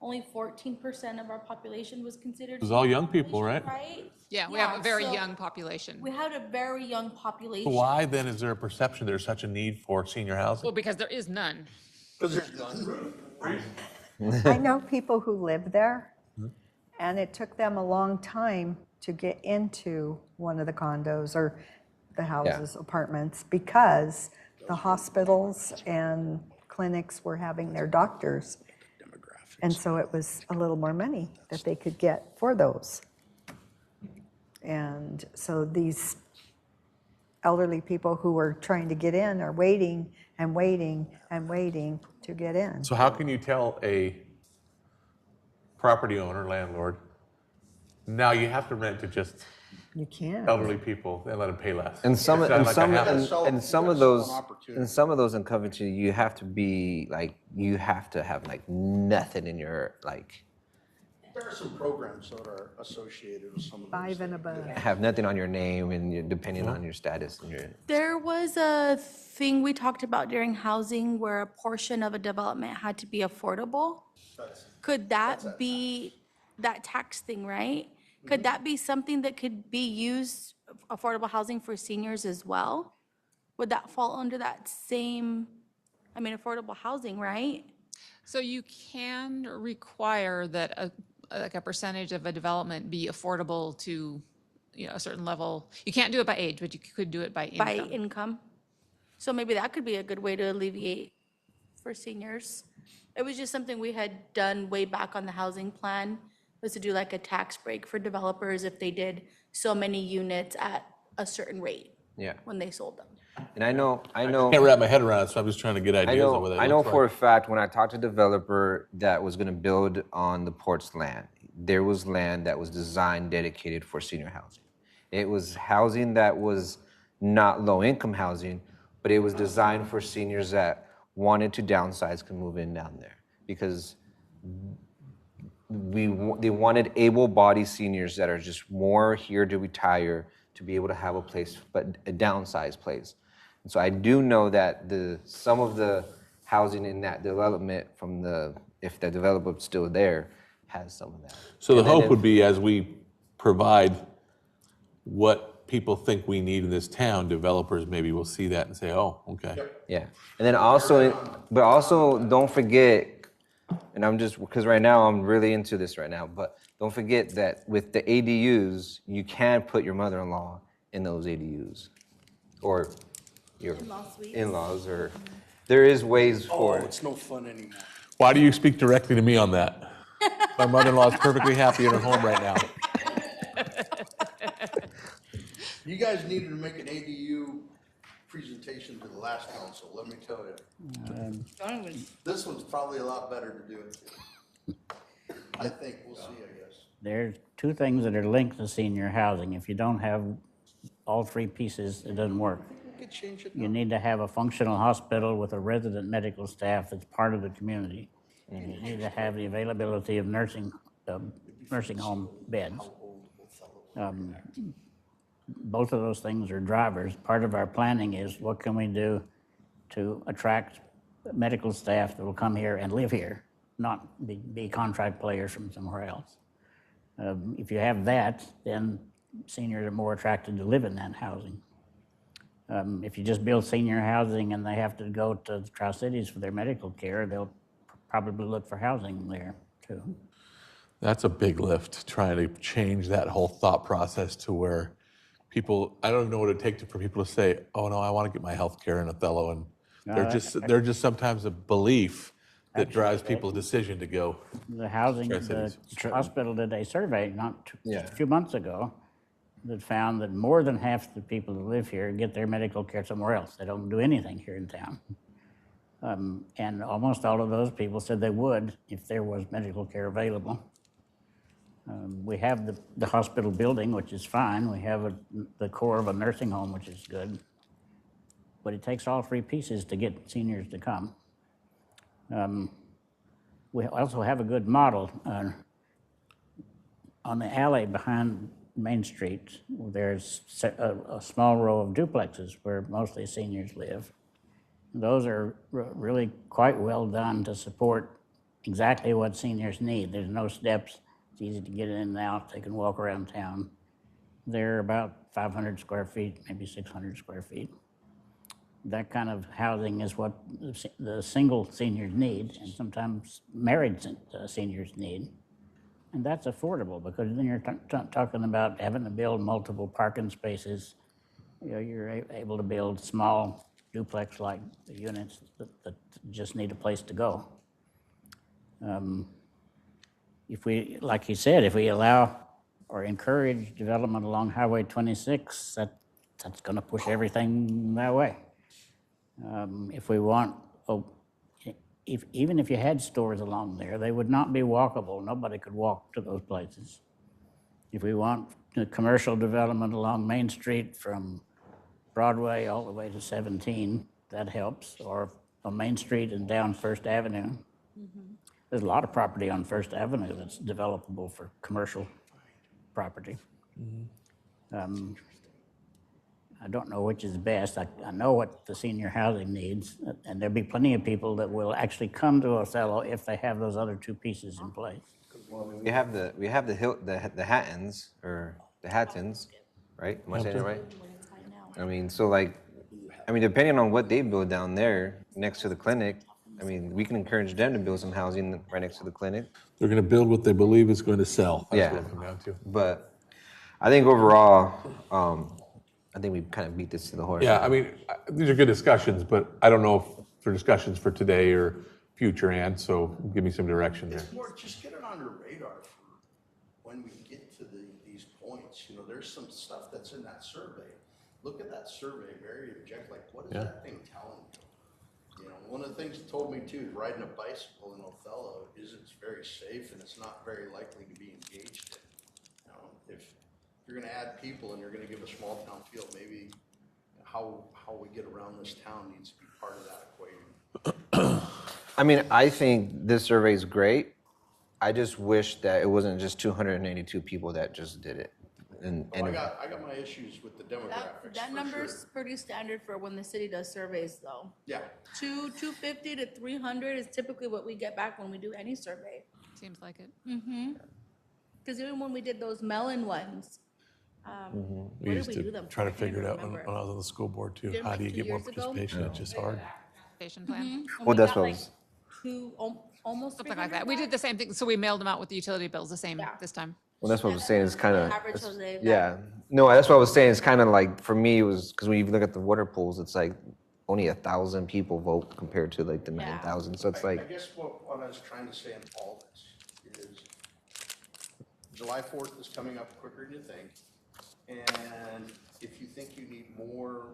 only 14% of our population was considered. It was all young people, population, right? Right? Yeah, we have a very so young population. We had a very young population. Why then is there a perception there's such a need for senior housing? Well, because there is none. Because there's none. I know people who live there, and it took them a long time to get into one of the condos or the houses, apartments, because the hospitals and clinics were having their doctors. And so it was a little more money that they could get for those. And so these elderly people who were trying to get in are waiting and waiting and waiting to get in. So how can you tell a property owner, landlord, now you have to rent to just You can't. elderly people and let them pay less? And some It's not and like some I have- and some of You gotta those sell an opportunity. and some of those in Coventry, you have to be like you have to have like nothing in your like There are some programs that are associated with some of those. 5 and things. above. have nothing on your name and you're depending on your status and your There was a thing we talked about during housing where a portion of a development had to be affordable. Could that be that tax thing, right? Could that be something that could be used, affordable housing for seniors as well? Would that fall under that same, I mean, affordable housing, right? So you can require that like a percentage of a development be affordable to, a certain level. You can't do it by age, but you could do it by By income. income. So maybe that could be a good way to alleviate for seniors. It was just something we had done way back on the housing plan, was to do like a tax break for developers if they did so many units at a certain rate yeah. when they sold them. And I know Can't wrap my head around it, so I'm just trying to get ideas of what that I know looks for a like. fact when I talked to a developer that was going to build on the port's land, there was land that was designed dedicated for senior housing. It was housing that was not low-income housing, but it was designed for seniors that wanted to downsize, can move in down there because they wanted able-bodied seniors that are just more here to retire to be able to have a place, but a downsized place. And so I do know that some of the housing in that development if the developer is still there, has some of that. So the And then hope if- would be as we provide what people think we need in this town, developers maybe will see that and say, oh, okay. Yeah, and then also don't forget, and I'm just, because right now I'm really into this right now, but don't forget that with the ADUs, you can put your mother-in-law in those ADUs. Or your in-laws, or there is ways Oh, for it. it's no fun anymore. Why do you speak directly to me on that? My mother-in-law is perfectly happy in her home right now. You guys needed to make an ADU presentation to the last council, let me tell you. This one's probably a lot better to do it to. I think, we'll see, I guess. There's two things that are linked to senior housing. If you don't have all three pieces, it doesn't work. We could change it You now. need to have a functional hospital with a resident medical staff that's part of the community. And you need to have the availability of nursing home beds. Both of those things are drivers. Part of our planning is what can we do to attract medical staff that will come here and live here, not be contract players from somewhere else. If you have that, then seniors are more attracted to live in that housing. If you just build senior housing and they have to go to the Tri-Cities for their medical care, they'll probably look for housing there too. That's a big lift, trying to change that whole thought process to where people, I don't know what it takes for people to say, oh no, I want to get my health care in Othello. And they're just sometimes a belief that drives people's decision to go. The housing, the Tri-Cities. hospital did a survey Yeah. a few months ago that found that more than half the people who live here get their medical care somewhere else. They don't do anything here in town. And almost all of those people said they would if there was medical care available. We have the hospital building, which is fine. We have the core of a nursing home, which is good. But it takes all three pieces to get seniors to come. We also have a good model. On the alley behind Main Street, there's a small row of duplexes where mostly seniors live. Those are really quite well done to support exactly what seniors need. There's no steps. It's easy to get in and out. They can walk around town. They're about 500 square feet, maybe 600 square feet. That kind of housing is what the single seniors need, and sometimes married seniors need. And that's affordable, because then you're talking about having to build multiple parking spaces. You know, you're able to build small duplex-like units that just need a place to go. If we, like you said, if we allow or encourage development along Highway 26, that's going to push everything that way. If we want, even if you had stores along there, they would not be walkable. Nobody could walk to those places. If we want commercial development along Main Street from Broadway all the way to 17, that helps, or on Main Street and down First Avenue. There's a lot of property on First Avenue that's developable for commercial property. I don't know which is best. I know what the senior housing needs, and there'll be plenty of people that will actually come to Othello if they have those other two pieces in place. Well, we have the Hattons, or the Hattons, right? Am I saying that right? I mean, so like, depending on what they build down there next to the clinic, we can encourage them to build some housing right next to the clinic. They're going to build what they believe is going to sell. That's Yeah. what it comes down to. But I think overall, I think we've kind of beat this to the horse. Yeah, these are good discussions, but I don't know if they're discussions for today or future, Ann, so give me some direction there. It's more, just get it on your radar for when we get to these points. You know, there's some stuff that's in that survey. Look at that survey, very objective, like what is that thing telling you? You know, one of the things it told me too, riding a bicycle in Othello isn't very safe, and it's not very likely to be engaged in. You know, if you're gonna add people and you're gonna give a small town feel, maybe how we get around this town needs to be part of that equation. I think this survey is great. I just wish that it wasn't just 282 people that just did it. And I got my issues with the demographics. That for number's sure. pretty standard for when the city does surveys, though. Yeah. 250 to 300 is typically what we get back when we do any survey. Seems like it. Because even when we did those melon ones, We where used did we do to them? try to I can't figure it even out when remember. I was on the school board too. Didn't How we do you 2 get more years ago? participation? It's just hard. Participation plan, And Well, we that's got what like was- almost something like 300 that. We did back. the same thing, so we mailed them out with the utility bills the same Yeah. this time. Well, that's what I was saying. It's kind of Average Jose, yeah. No, that's what I was saying. It's kind of like for me, it was because when you look at the water pools, it's like only 1,000 people vote compared to like the 9,000. So it's I like guess what I was trying to say in all this is July 4th is coming up quicker than you think. And if you think you need more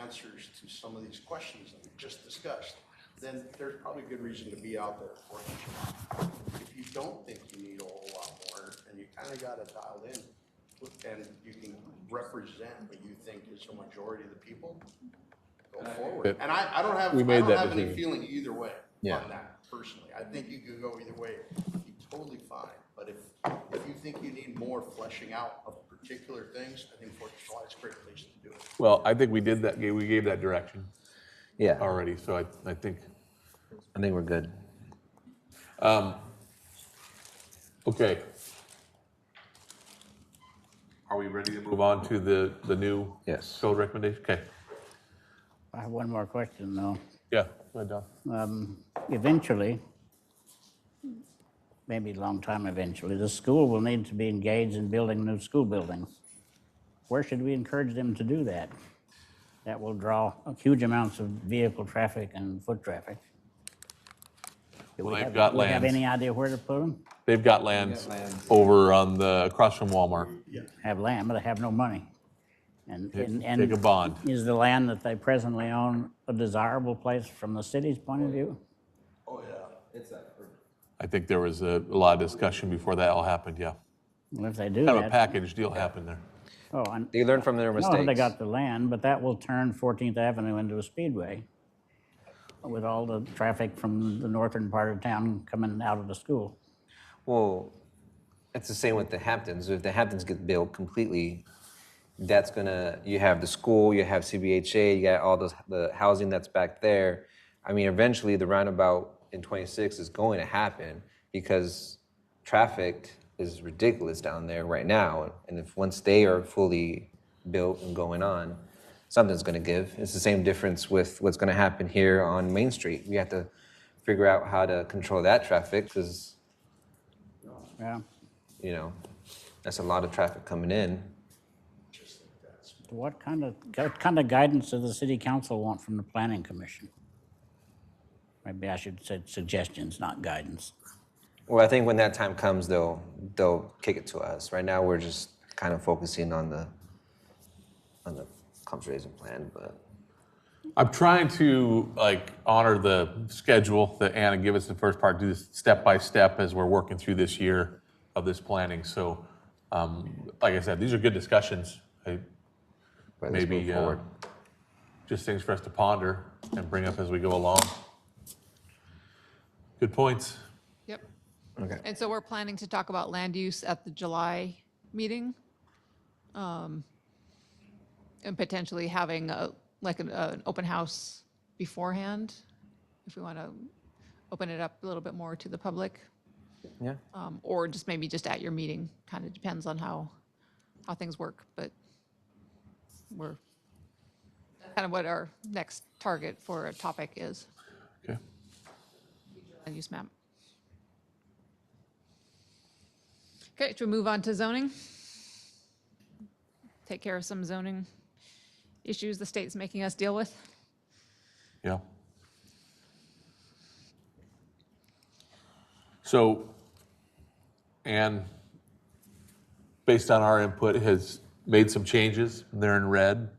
answers to some of these questions that we just discussed, then there's probably good reason to be out there for it. If you don't think you need a whole lot more, and you kind of got it dialed in, and you can represent what you think is a majority of the people, go forward. And I don't have, We made that any decision. feeling either way Yeah. on that personally. I think you could go either way, be totally fine. But if you think you need more fleshing out of particular things, I think 4th of July is a great place to do it. Well, I think we did that. We gave that direction yeah. already, so I think. I think we're good. Okay. Are we ready to move on to the new Yes. code recommendation? Okay. I have one more question, though. Yeah, go ahead, Don. Eventually, maybe a long time eventually, the school will need to be engaged in building new school buildings. Where should we encourage them to do that? That will draw huge amounts of vehicle traffic and foot traffic. Do Well, we they've have, got do we have lands. any idea where to put them? They've got lands over on across from Walmart. Have land, but I have no money. And Take a bond. is the land that they presently own a desirable place from the city's point of view? I think there was a lot of discussion before that all happened, yeah. Well, if they do Kind of a that, package deal happened there. oh, and They learn from their no, mistakes. they got the land, but that will turn 14th Avenue into a speedway with all the traffic from the northern part of town coming out of the school. Well, it's the same with the Hamptons. If the Hamptons get built completely, that's gonna, you have the school, you have CBHA, you got all the housing that's back there. I mean, eventually the roundabout in 26 is going to happen because traffic is ridiculous down there right now. And if once they are fully built and going on, something's gonna give. It's the same difference with what's gonna happen here on Main Street. We have to figure out how to control that traffic because, Yeah. you know, that's a lot of traffic coming in. What kind of guidance does the city council want from the planning commission? Maybe I should say suggestions, not guidance. Well, I think when that time comes, they'll kick it to us. Right now, we're just kind of focusing on the conservation plan, but I'm trying to honor the schedule that Anna gave us the first part, do this step by step as we're working through this year of this planning. So, like I said, these are good discussions. let's Maybe move forward. just things for us to ponder and bring up as we go along. Good points. Yep. Okay. And so we're planning to talk about land use at the July meeting. And potentially having an open house beforehand, if we want to open it up a little bit more to the public. Yeah. Or just maybe just at your meeting, kind of depends on how things work, but we're, that's kind of what our next target for a topic is, Okay. land use map. Okay, should we move on to zoning? Take care of some zoning issues the state's making us deal with. Yeah. So, Anne, based on our input, has made some changes. They're in red.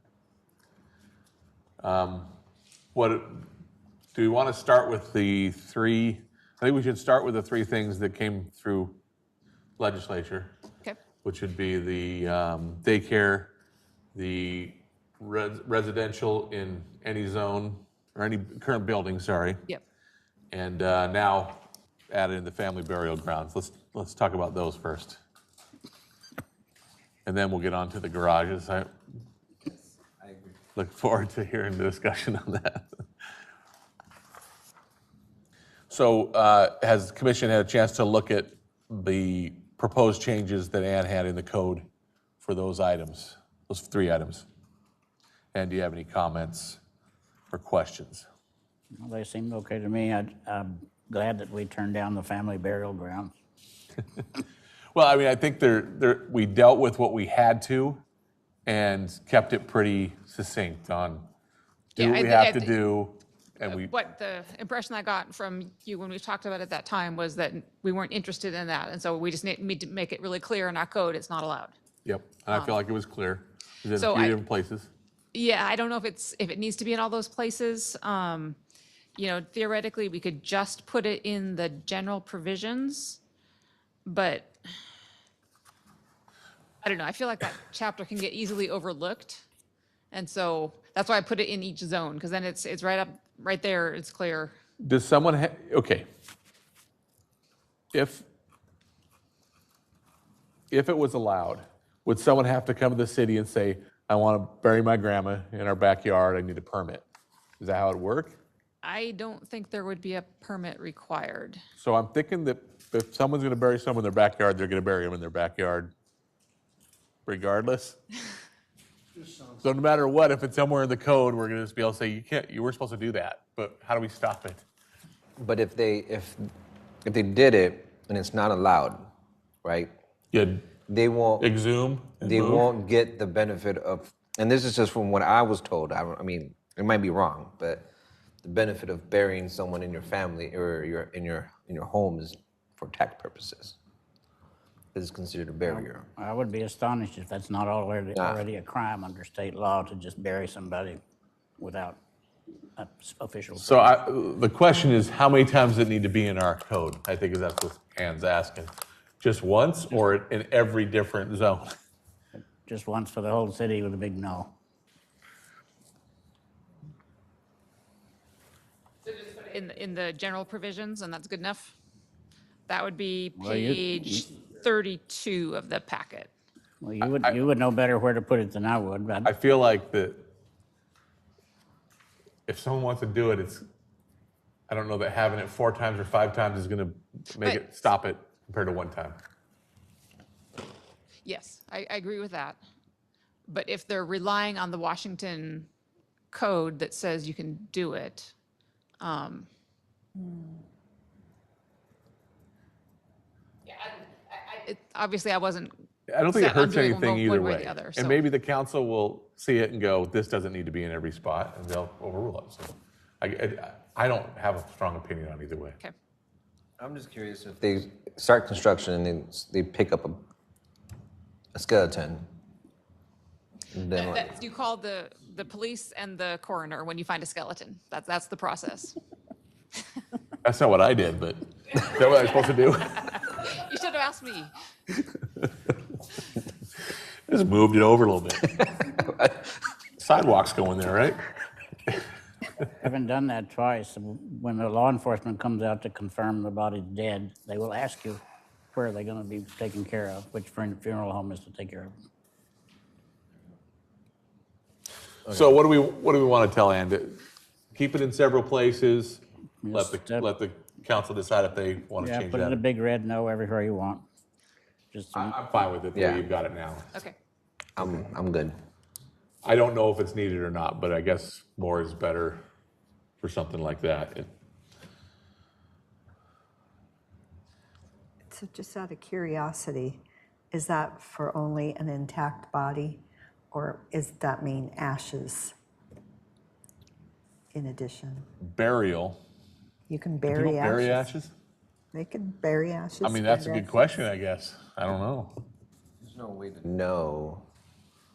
What do we want to start with the three? I think we should start with the three things that came through legislature, Okay, which would be the daycare, the residential in any zone or any current building, sorry, yep. and now added in the family burial grounds. Let's talk about those first, and then we'll get on to the garages. I look forward to hearing the discussion on that. So, has the commission had a chance to look at the proposed changes that Ann had in the code for those items, those three items? And do you have any comments or questions? Well, they seemed okay to me. I'm glad that we turned down the family burial grounds. Well, I mean, I think we dealt with what we had to and kept it pretty succinct on do Yeah, what we have to do. And we, What the impression I got from you when we talked about it at that time was that we weren't interested in that. And so we just need to make it really clear in our code, it's not allowed. yep, and I feel like it was clear. It was in So a few I- different places. Yeah, I don't know if it needs to be in all those places. Theoretically, we could just put it in the general provisions, but I don't know. I feel like that chapter can get easily overlooked. And so that's why I put it in each zone, because then it's right there, it's clear. Does someone okay. If it was allowed, would someone have to come to the city and say, I want to bury my grandma in our backyard, I need a permit? Is that how it work? I don't think there would be a permit required. So I'm thinking that if someone's going to bury someone in their backyard, they're going to bury them in their backyard. regardless. So no matter what, if it's somewhere in the code, we're gonna just be able to say, you can't, you were supposed to do that, but how do we stop it? But if they did it and it's not allowed, right? You They won't. exhume and They move? won't get the benefit of, and this is just from what I was told. I mean, it might be wrong, but the benefit of burying someone in your family or in your home is for tax purposes. Is considered a burial. I would be astonished if that's not already a crime under state law to just bury somebody without official. So the question is, how many times does it need to be in our code? I think that's what Ann's asking. Just once or in every different zone? Just once for the whole city with a big no. In the general provisions, and that's good enough? That would be Well, you- page 32 of the packet. Well, you would know better where to put it than I would, but I feel like that if someone wants to do it, I don't know that having it 4 times or 5 times is going to make it stop it compared to 1 time. Yes, I agree with that. But if they're relying on the Washington code that says you can do it, obviously I wasn't. I don't think it set on hurts doing anything one either way or way. the other, And so- maybe the council will see it and go, this doesn't need to be in every spot, and they'll overrule it. So I don't have a strong opinion on either way. Okay. I'm just curious if they start construction and then they pick up a skeleton. And then like, You call the police and the coroner when you find a skeleton. That's the process. That's not what I did, but is that what I'm supposed to do? You should have asked me. Just moved it over a little bit. Sidewalks going there, right? haven't done that twice. When the law enforcement comes out to confirm the body's dead, they will ask you where are they going to be taken care of, which funeral home is to take care of them. So what do we want to tell Ann? Keep it in several places. Yes, Let the council decide if they want to Yeah, change put in a that. big red no everywhere you want. Just I'm fine with it the Yeah. way you've got it now. Okay. I'm good. I don't know if it's needed or not, but I guess more is better for something like that. So just out of curiosity, is that for only an intact body, or does that mean ashes in addition? Burial. You can People bury ashes. bury ashes? They could bury ashes. I mean, that's a bury good ashes. question, I guess. I don't know. There's no way to know.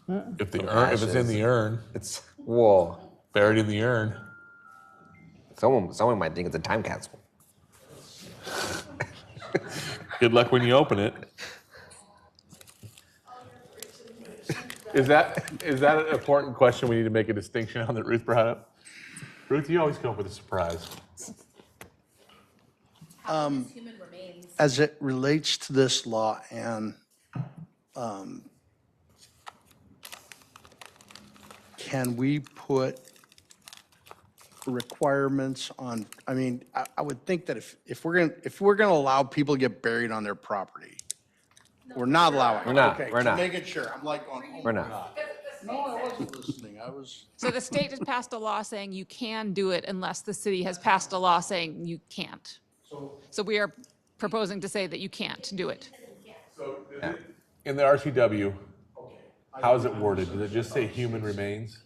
If the From urn, if it's in ashes. the urn, It's buried in the urn. someone might think it's a time capsule. Good luck when you open it. Is that an important question we need to make a distinction on that Ruth brought up? Ruth, you always come up with a surprise. Human remains. As it relates to this law, and can we put requirements on, I mean, I would think that if we're gonna allow people to get buried on their property, we're not allowing. We're not, Okay, we're just not. making sure, I'm like going, oh We're my not. God. No, I wasn't listening, I was. So the state has passed a law saying you can do it unless the city has passed a law saying you can't. So we are proposing to say that you can't do it. In the RCW, how is it worded? Does it just say human remains?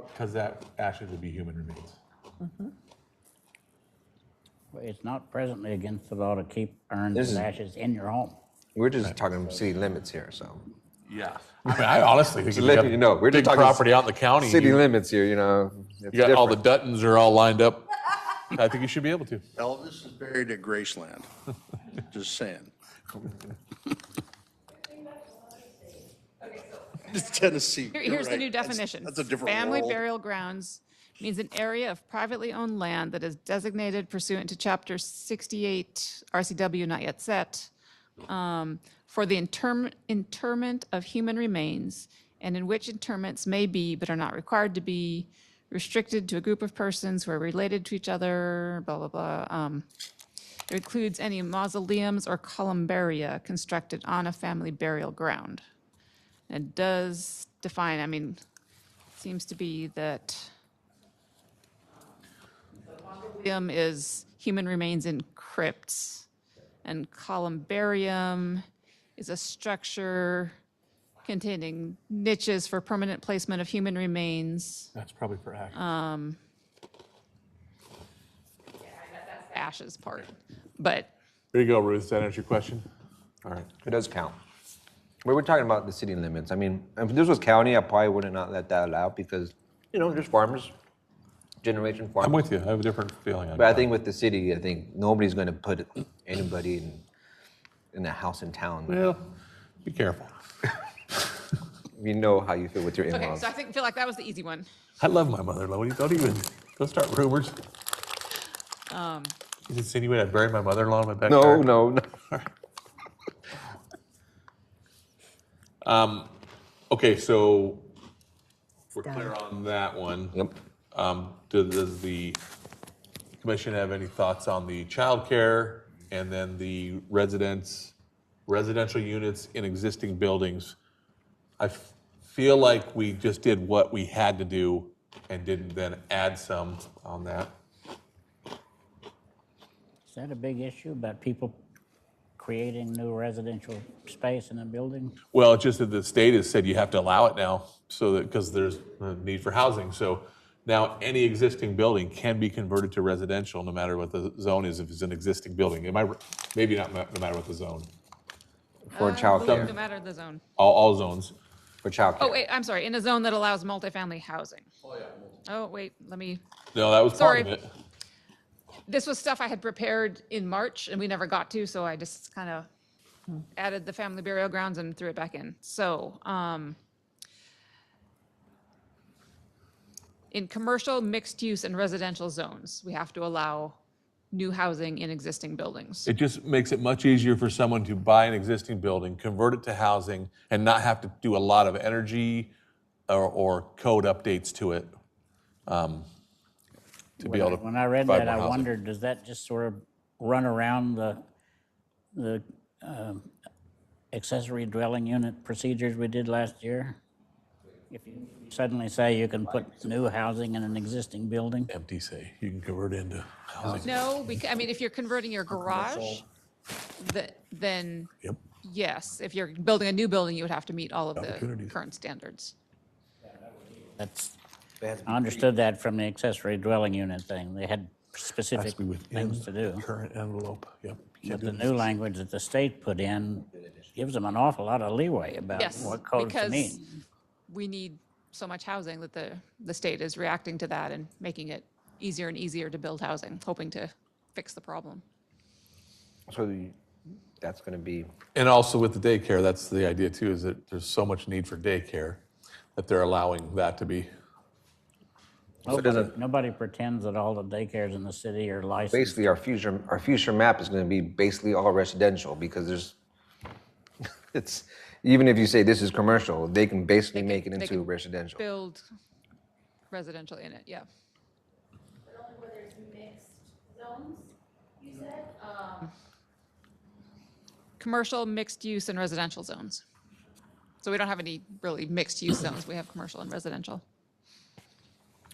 Because that actually would be human remains. It's not presently against the law to keep urns This and is- ashes in your home. We're just talking city limits here, so. Yeah. I mean, I honestly think if you let got you know, we're just big talking property out in the county, City you limits here, you know. It's got all the different. Duttons are all lined up. I think you should be able to. Elvis is buried at Graceland, just saying. It's Tennessee. You're Here's the right. new definition. That's a different Family world. burial grounds means an area of privately owned land that is designated pursuant to Chapter 68 RCW, not yet set, for the interment of human remains, and in which interments may be, but are not required to be, restricted to a group of persons who are related to each other, blah, blah, blah. It includes any mausoleums or columbaria constructed on a family burial ground. It does define, I mean, seems to be that mausoleum is human remains in crypts, and columbarium is a structure containing niches for permanent placement of human remains. That's probably for action. Ashes part, but There you go, Ruth. Does that answer your question? All right. It does count. But we're talking about the city limits. I mean, if this was county, I probably would not let that allow because, there's farmers, generation farmers. I'm with you. I have a different feeling on But I that. think with the city, I think nobody's going to put anybody in a house in town. Well, be careful. You know how you feel with your okay. in-laws. So I feel like that was the easy one. I love my mother-in-law. Don't start rumors. You insinuate I buried my mother-in-law in my backyard? No. Okay, so if we're clear on that one. Yep. Does the commission have any thoughts on the childcare and then the residential units in existing buildings? I feel like we just did what we had to do and didn't then add some on that. Is that a big issue about people creating new residential space in a building? Well, it's just that the state has said you have to allow it now, so that, because there's a need for housing. So now any existing building can be converted to residential, no matter what the zone is, if it's an existing building. Maybe not no matter what the zone, For No childcare. matter the zone. all zones. For childcare. Oh, wait, I'm sorry, in a zone that allows multifamily housing. Oh, wait, let me, No, that was part Sorry. of it. this was stuff I had prepared in March and we never got to, so I just kind of added the family burial grounds and threw it back in. So, in commercial, mixed use and residential zones, we have to allow new housing in existing buildings. It just makes it much easier for someone to buy an existing building, convert it to housing, and not have to do a lot of energy or code updates to it. To be able to When I read provide that, more I housing. wondered, does that just sort of run around the accessory dwelling unit procedures we did last year? If you suddenly say you can put new housing in an existing building? Empty, say, you can convert into housing. No, because, I mean, if you're converting your garage, then Yep. yes. If you're building a new building, you would have to meet all of the Opportunities. current standards. That's, I understood that from the accessory dwelling unit thing. They had specific Has to be within things to do. current envelope, yep. But the new language that the state put in gives them an awful lot of leeway about Yes, what codes to because meet. we need so much housing that the state is reacting to that and making it easier and easier to build housing, hoping to fix the problem. So that's going to be, And also with the daycare, that's the idea too, is that there's so much need for daycare that they're allowing that to be. Nobody pretends that all the daycares in the city are licensed. basically our future map is going to be basically all residential because it's, even if you say this is commercial, they can basically make it They into can residential. Build residential in it, yeah. But only where there's mixed zones, you said? Commercial, mixed use, and residential zones. So we don't have any really mixed use zones. We have commercial and residential.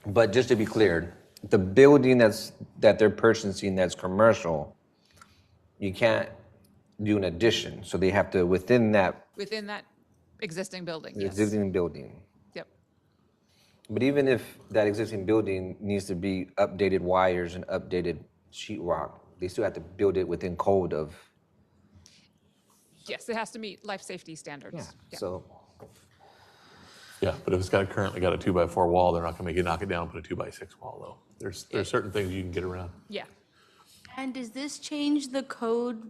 But just to be clear, the building that they're purchasing that's commercial, you can't do an addition. So they have to, within that Within that existing building, yes. existing building. Yep. But even if that existing building needs to be updated wires and updated sheetrock, they still have to build it within code of, Yes, it has to meet life safety standards. Yeah. so. Yeah, but if it's currently got a 2x4 wall, they're not gonna make you knock it down and put a 2x6 wall though. There's certain things you can get around. Yeah. And does this change the code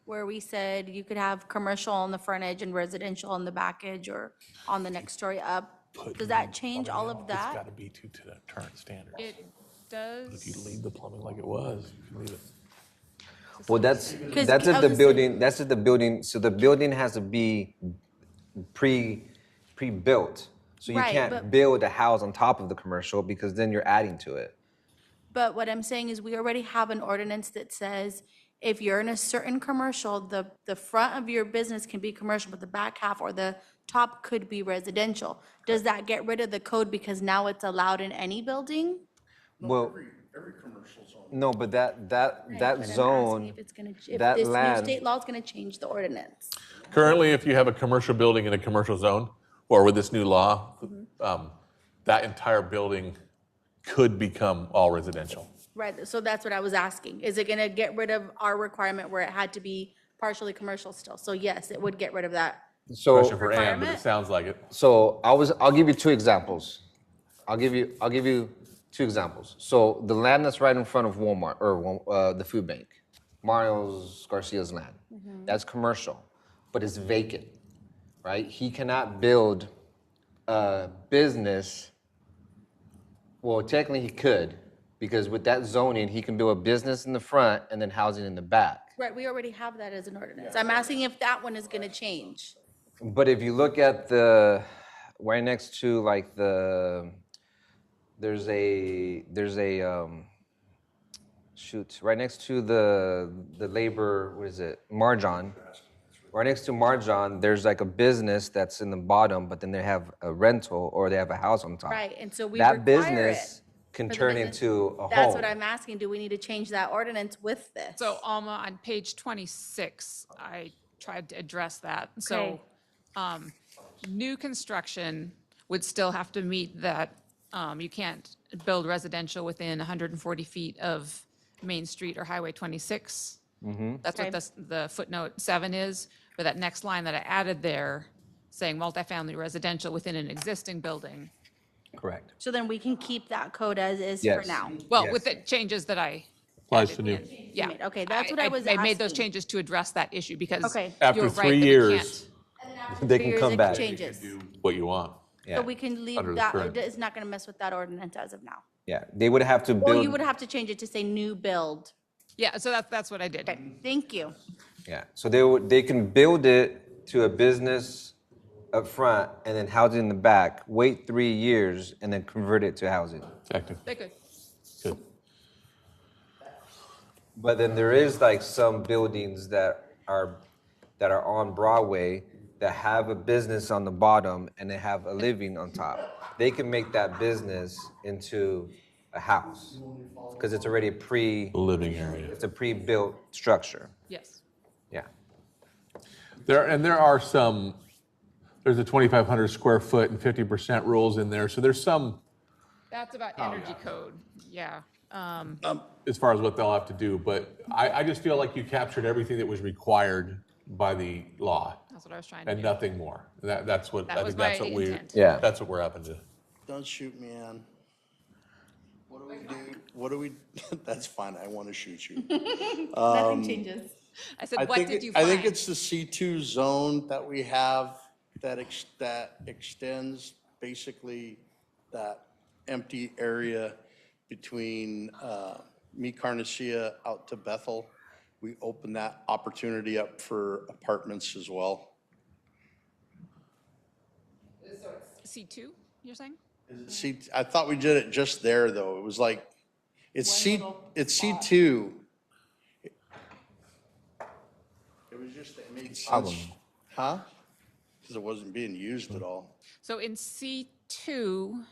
where we said you could have commercial on the front edge and residential on the back edge or on the next story up? Does that change all of It's that? gotta be to the current standards. It If you does. leave the plumbing like it was, you can leave it. Well, that's I if was the gonna say- building, that's if the building, so the building has to be pre-built. So you Right, can't but- build a house on top of the commercial because then you're adding to it. But what I'm saying is we already have an ordinance that says if you're in a certain commercial, the front of your business can be commercial, but the back half or the top could be residential. Does that get rid of the code because now it's allowed in any building? Well, Every commercial zone. no, but that But I'm asking zone, if it's gonna, if that this new land- state law is gonna change the ordinance. Currently, if you have a commercial building in a commercial zone, or with this new law, that entire building could become all residential. Right, so that's what I was asking. Is it gonna get rid of our requirement where it had to be partially commercial still? So yes, it would get rid of that. so Question for Ann, but it Requirement? sounds like it. I'll give you two examples. I'll give you two examples. So the land that's right in front of Walmart or the food bank, Mario's Garcia's land, that's commercial, but it's vacant, right? He cannot build a business. Well, technically he could, because with that zoning, he can build a business in the front and then housing in the back. Right, we already have that as an ordinance. I'm asking if that one is gonna change. But if you look at the right next to like there's a shoot right next to the labor, what is it, Marjan. Right next to Marjan, there's like a business that's in the bottom, but then they have a rental or they have a house on top. Right, and so we That require business it can for the turn business. into a home. That's what I'm asking. Do we need to change that ordinance with this? So Alma, on page 26, I tried to address that. So Okay. new construction would still have to meet that, you can't build residential within 140 feet of Main Street or Highway 26. That's Okay. what the footnote 7 is. But that next line that I added there, saying multifamily residential within an existing building. Correct. So then we can keep that code as is for Yes. now. Well, Yes. with the changes that I Applies to new. Yeah. Okay, that's what I was I made those asking. changes to address that issue because Okay. After you're right 3 that we years, can't. They 3 can years come it back. changes. do what you want. Yeah. So we can leave Under the that, current. it's not gonna mess with that ordinance as of now. Yeah. They would have to Or build. you would have to change it to say new build. Yeah, so that's what I did. Okay, thank you. Yeah, so they can build it to a business up front and then house it in the back, wait 3 years, and then convert it to housing. Technically, They could. good. But then there is like some buildings that are on Broadway that have a business on the bottom and they have a living on top. They can make that business into a house because it's already Living area. it's a pre-built structure. Yes. Yeah. There are some, there's a 2,500 square foot and 50% rules in there. So there's some, That's about energy code. Yeah. as far as what they'll have to do, but I just feel like you captured everything that was required by the law That's what I was trying to and do. nothing more. That's what, That I was think that's my what we, intent. Yeah. that's what we're having to. Don't shoot me, Ann. What do we do? What do we, that's fine, I want to shoot you. Nothing changes. I said, what did you find? I think it's the C2 zone that we have that extends basically that empty area between Mi Carnicia out to Bethel. We open that opportunity up for apartments as well. C2, you're saying? See, I thought we did it just there, though. It was like, it's C2. It was just, it made sense. Huh? Because it wasn't being used at all. So in C2,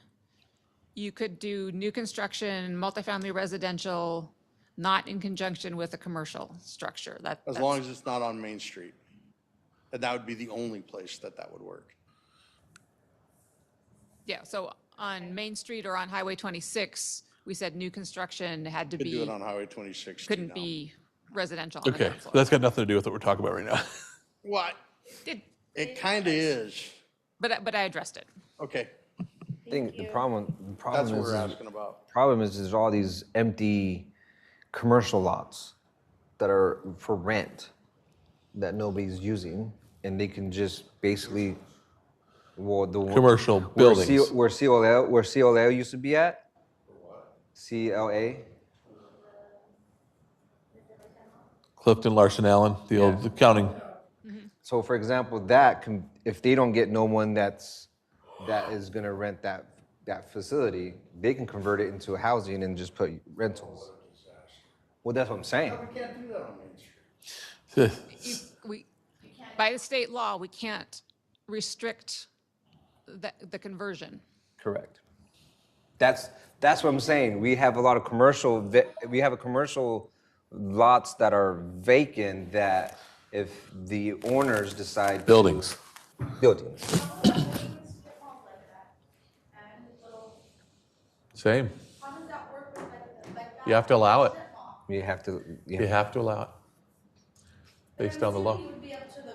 you could do new construction, multifamily residential, not in conjunction with a commercial structure. As long as it's not on Main Street. And that would be the only place that that would work. Yeah, so on Main Street or on Highway 26, we said new construction had to Could do be, it on Highway 26 too couldn't now. be residential on the Okay, ground floor. that's got nothing to do with what we're talking about right now. What? Did- It kind of is. But I addressed it. Okay, I think the problem that's what is we're asking about. there's all these empty commercial lots that are for rent that nobody's using, and they can just basically, well, Commercial buildings. where CLA used to be at. CLA. Clifton, Larson, Allen, the old accounting. So, for example, that can, if they don't get no one that is going to rent that facility, they can convert it into housing and just put rentals. Well, that's what I'm saying. We can't do that on Main Street. By the state law, we can't restrict the conversion. Correct. That's what I'm saying. We have a lot of commercial lots that are vacant that if the owners decide Buildings. buildings. Same. How does that work with like that? You have to allow it. You have to. You have to allow it based on the law. It would be up to the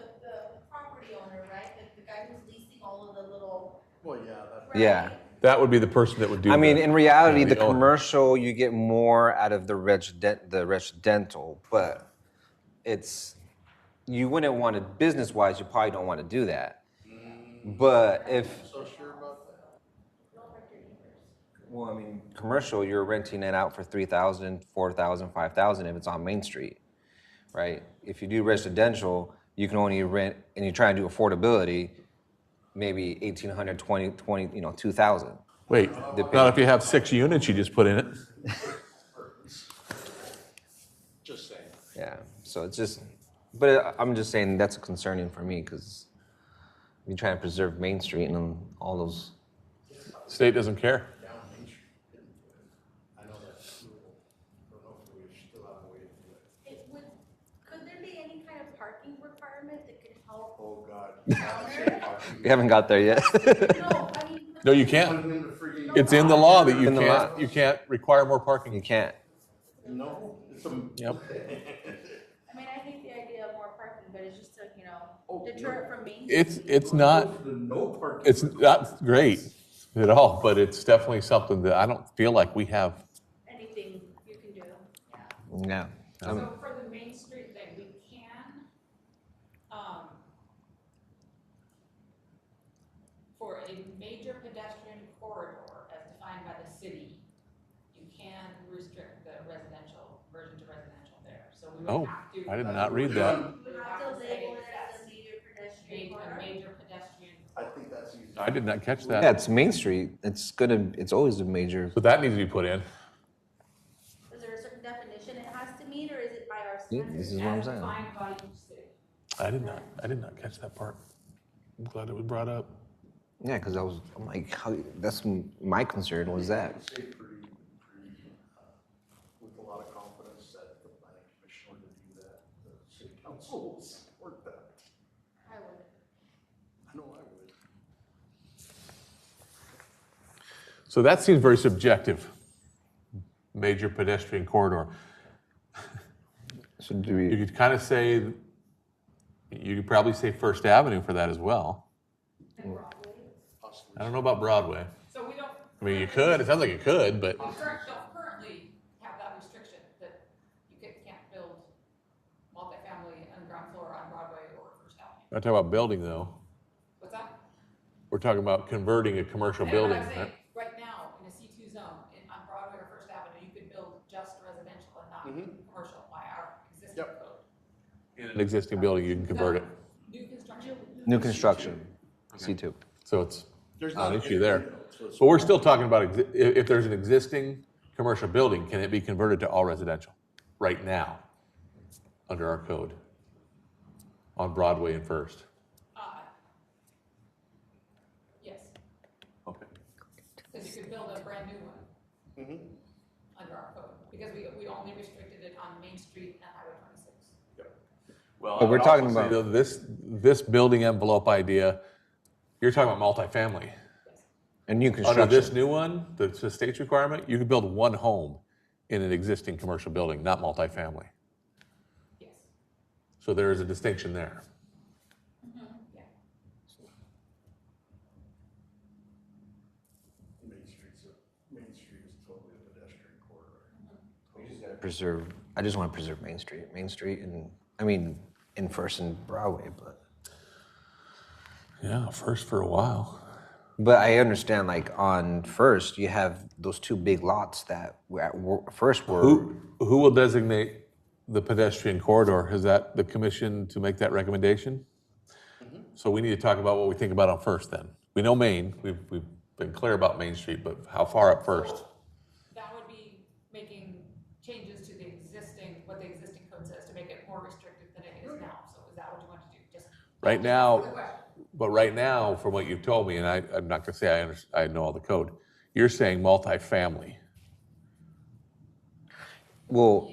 property owner, right? Like the guy who's leasing all of the little. Well, yeah, that, Yeah. That would be the person that would do. I mean, in reality, the owner. commercial you get more out of the residential, but you wouldn't want it business-wise. You probably don't want to do that. But if so sure about that. well, I mean, commercial, you're renting it out for $3,000, $4,000, $5,000 if it's on Main Street, right? If you do residential, you can only rent, and you try and do affordability, maybe $1,800, $2,000. Wait, not if you have 6 units you just put in it. Just saying. Yeah, so it's just, but I'm just saying that's concerning for me because we try to preserve Main Street and all those. State doesn't care. Down Main Street, didn't do it. I know that's doable. I don't know if we still have a way to do it. Could there be any kind of parking requirement that could help? Oh, God. We haven't got there yet. No, I mean. No, you can't. It's in the law that In the law. you can't require more You parking. can't. No, it's a. Yep. I mean, I hate the idea of more parking, but it's just to, deter it from Main. It's not No parking. it's not great at all, but it's definitely something that I don't feel like we have. Anything you can do, Yeah. yeah. So for the Main Street thing, we can, for a major pedestrian corridor as defined by the city, you can restrict the residential, version to residential there. So we Oh, would have to. I did not read that. We have to label it as a major pedestrian A corridor. major pedestrian. I think that's easy. I did not catch Yeah, that. it's Main Street. It's always a major. But that needs to be put in. Is there a certain definition it has to meet, or is it by our Yeah, standards? this is what I'm saying. Defined by each city. I did not catch that part. I'm glad it was brought up. Yeah, because I'm like, that's my concern was that. I'd say pretty, with a lot of confidence that the planning commission were to do that, the city council will support that. I would. I know I would. So that seems very subjective. Major pedestrian corridor. So do You we? could kind of say, you could probably say First Avenue for that as well. I don't know about Broadway. So we don't. I mean, you could, it sounds like you could, but Don't currently have that restriction that you can't build multifamily on the ground floor on Broadway or First Avenue. I'm talking about building though. What's that? We're talking about converting a commercial And building. I'm saying, Right? right now, in a C2 zone, on Broadway or First Avenue, you could build just residential and not commercial by our existing Yep. code. In an existing building, you can convert it. New construction. New construction, C2. So it's There's not an not issue there. But we're still talking about if there's an existing commercial building, can it be converted to all residential right now under our code on Broadway and First? Yes, Okay. because you could build a brand new one under our code, because we only restricted it on Main Street and Highway 26. Well, But we're talking about- this building envelope idea. You're talking about multifamily. And new Under construction. this new one, the state's requirement, you can build one home in an existing commercial building, not multifamily. Yes. So there is a distinction there. Yeah. Main Street is totally a pedestrian corridor. I just want to preserve Main Street. Main Street and, I mean, in First and Broadway, but. Yeah, First for a while. But I understand, like, on First, you have those two big lots that were at First were. Who will designate the pedestrian corridor? Is that the commission to make that recommendation? So we need to talk about what we think about on First then. We know Main, we've been clear about Main Street, but how far up First? That would be making changes to the existing code says to make it more restrictive than it is now. So is that what you want to do? Just Right now, but right now, from what you've told me, and I'm not gonna say I know all the code, you're saying multifamily. Well,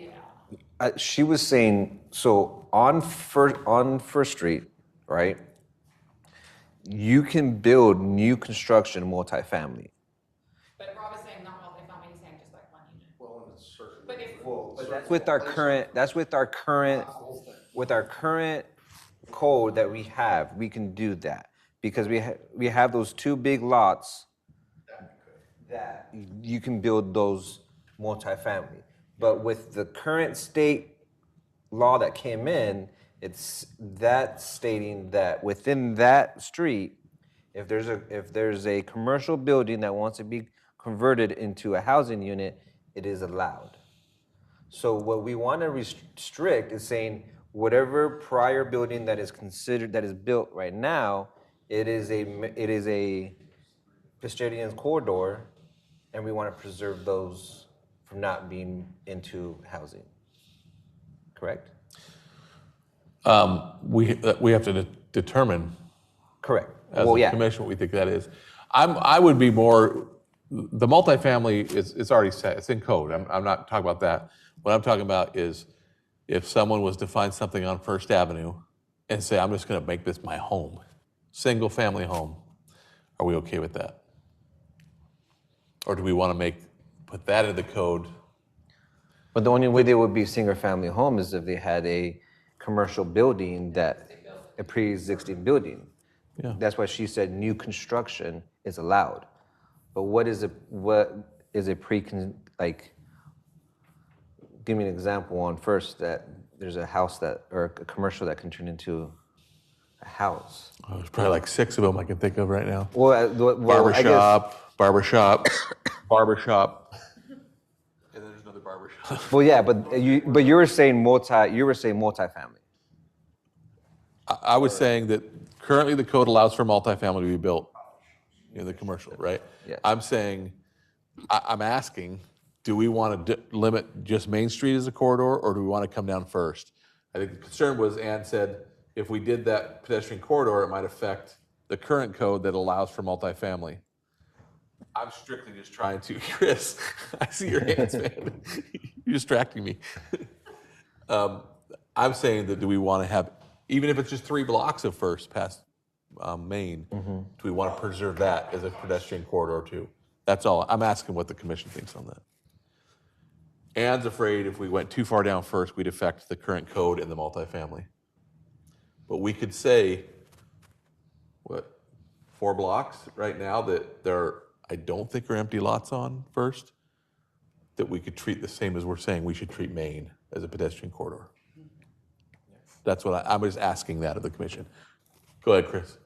she was saying, so on First Street, right? You can build new construction multifamily. But Rob is saying not multifamily, he's saying just like one unit. Well, and it's certain. But if, But that's with our current. That's with our current. With our current code that we have, we can do that because we have those two big lots that you can build those multifamily. But with the current state law that came in, it's that stating that within that street, if there's a commercial building that wants to be converted into a housing unit, it is allowed. So what we want to restrict is saying whatever prior building that is built right now, it is a pedestrian corridor, and we want to preserve those from not being into housing. Correct? We have to determine Correct. as Well, a yeah. commission what we think that is. I would be more, the multifamily it's already set, it's in code. I'm not talking about that. What I'm talking about is if someone was to find something on First Avenue and say, I'm just gonna make this my home, single family home, are we okay with that? Or do we wanna put that in the code? But the only way they would be single family home is if they had a commercial building a pre-existing building. Yeah. That's why she said new construction is allowed. But what is a like, give me an example on First that there's a house or a commercial that can turn into a house. Oh, there's probably like 6 of them I can think of right now. Well, I guess, Barbershop, and then there's another barbershop. well, yeah, but you were saying multifamily. I was saying that currently the code allows for multifamily to be built in the commercial, right? Yes. I'm saying, I'm asking, do we want to limit just Main Street as a corridor, or do we want to come down First? I think the concern was, Ann said, if we did that pedestrian corridor, it might affect the current code that allows for multifamily. I'm strictly just trying to, Chris, I see your hands, man. You're distracting me. I'm saying that do we want to have, even if it's just 3 blocks of First past Main, do we want to preserve that as a pedestrian corridor too? That's all. I'm asking what the commission thinks on that. Ann's afraid if we went too far down First, we'd affect the current code in the multifamily. But we could say, 4 blocks right now that I don't think are empty lots on First, that we could treat the same as we're saying we should treat Main as a pedestrian corridor. That's what I'm just asking that of the commission. Go ahead, Chris.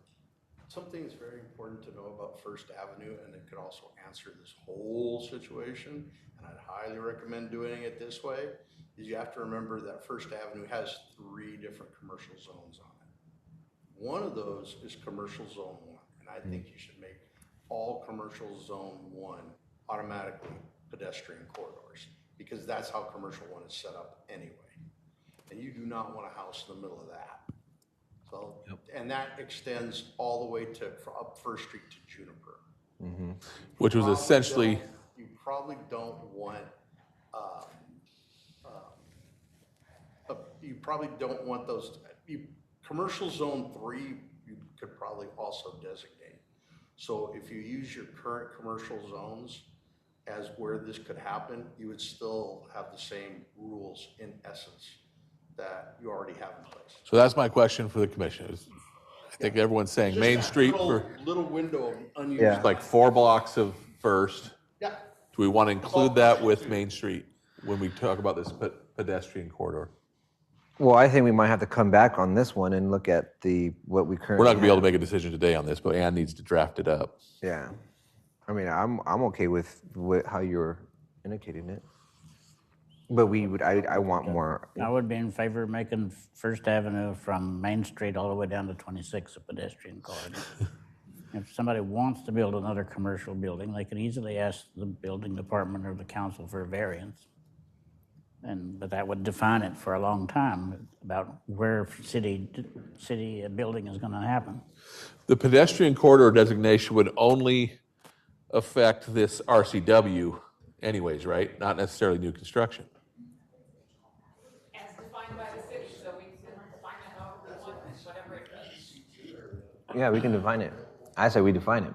Something that's very important to know about First Avenue, and it could also answer this whole situation, and I'd highly recommend doing it this way, is you have to remember that First Avenue has 3 different commercial zones on it. One of those is Commercial Zone 1, and I think you should make all Commercial Zone 1 automatically pedestrian corridors, because that's how Commercial 1 is set up anyway. And you do not want a house in the middle of that. So, and that extends all the way to up First Street to Juniper. Which was essentially, You probably don't want, those, Commercial Zone 3, you could probably also designate. So if you use your current commercial zones as where this could happen, you would still have the same rules in essence that you already have in place. so that's my question for the commission. I think everyone's saying Just Main that Street little window of unused. Yeah. like 4 blocks of First. Yeah. Do we want to include that with Main Street when we talk about this pedestrian corridor? Well, I think we might have to come back on this one and look at what we currently We're not gonna be able to have. make a decision today on this, but Ann needs to draft it up. Yeah. I mean, I'm okay with how you're indicating it. But I want more. I would be in favor of making First Avenue from Main Street all the way down to 26 a pedestrian corridor. If somebody wants to build another commercial building, they can easily ask the building department or the council for a variance. But that would define it for a long time about where city building is going to happen. The pedestrian corridor designation would only affect this RCW anyways, right? Not necessarily new construction. As defined by the city, so we can define it however we want, whatever it means. Yeah, we can define it. I say we define it.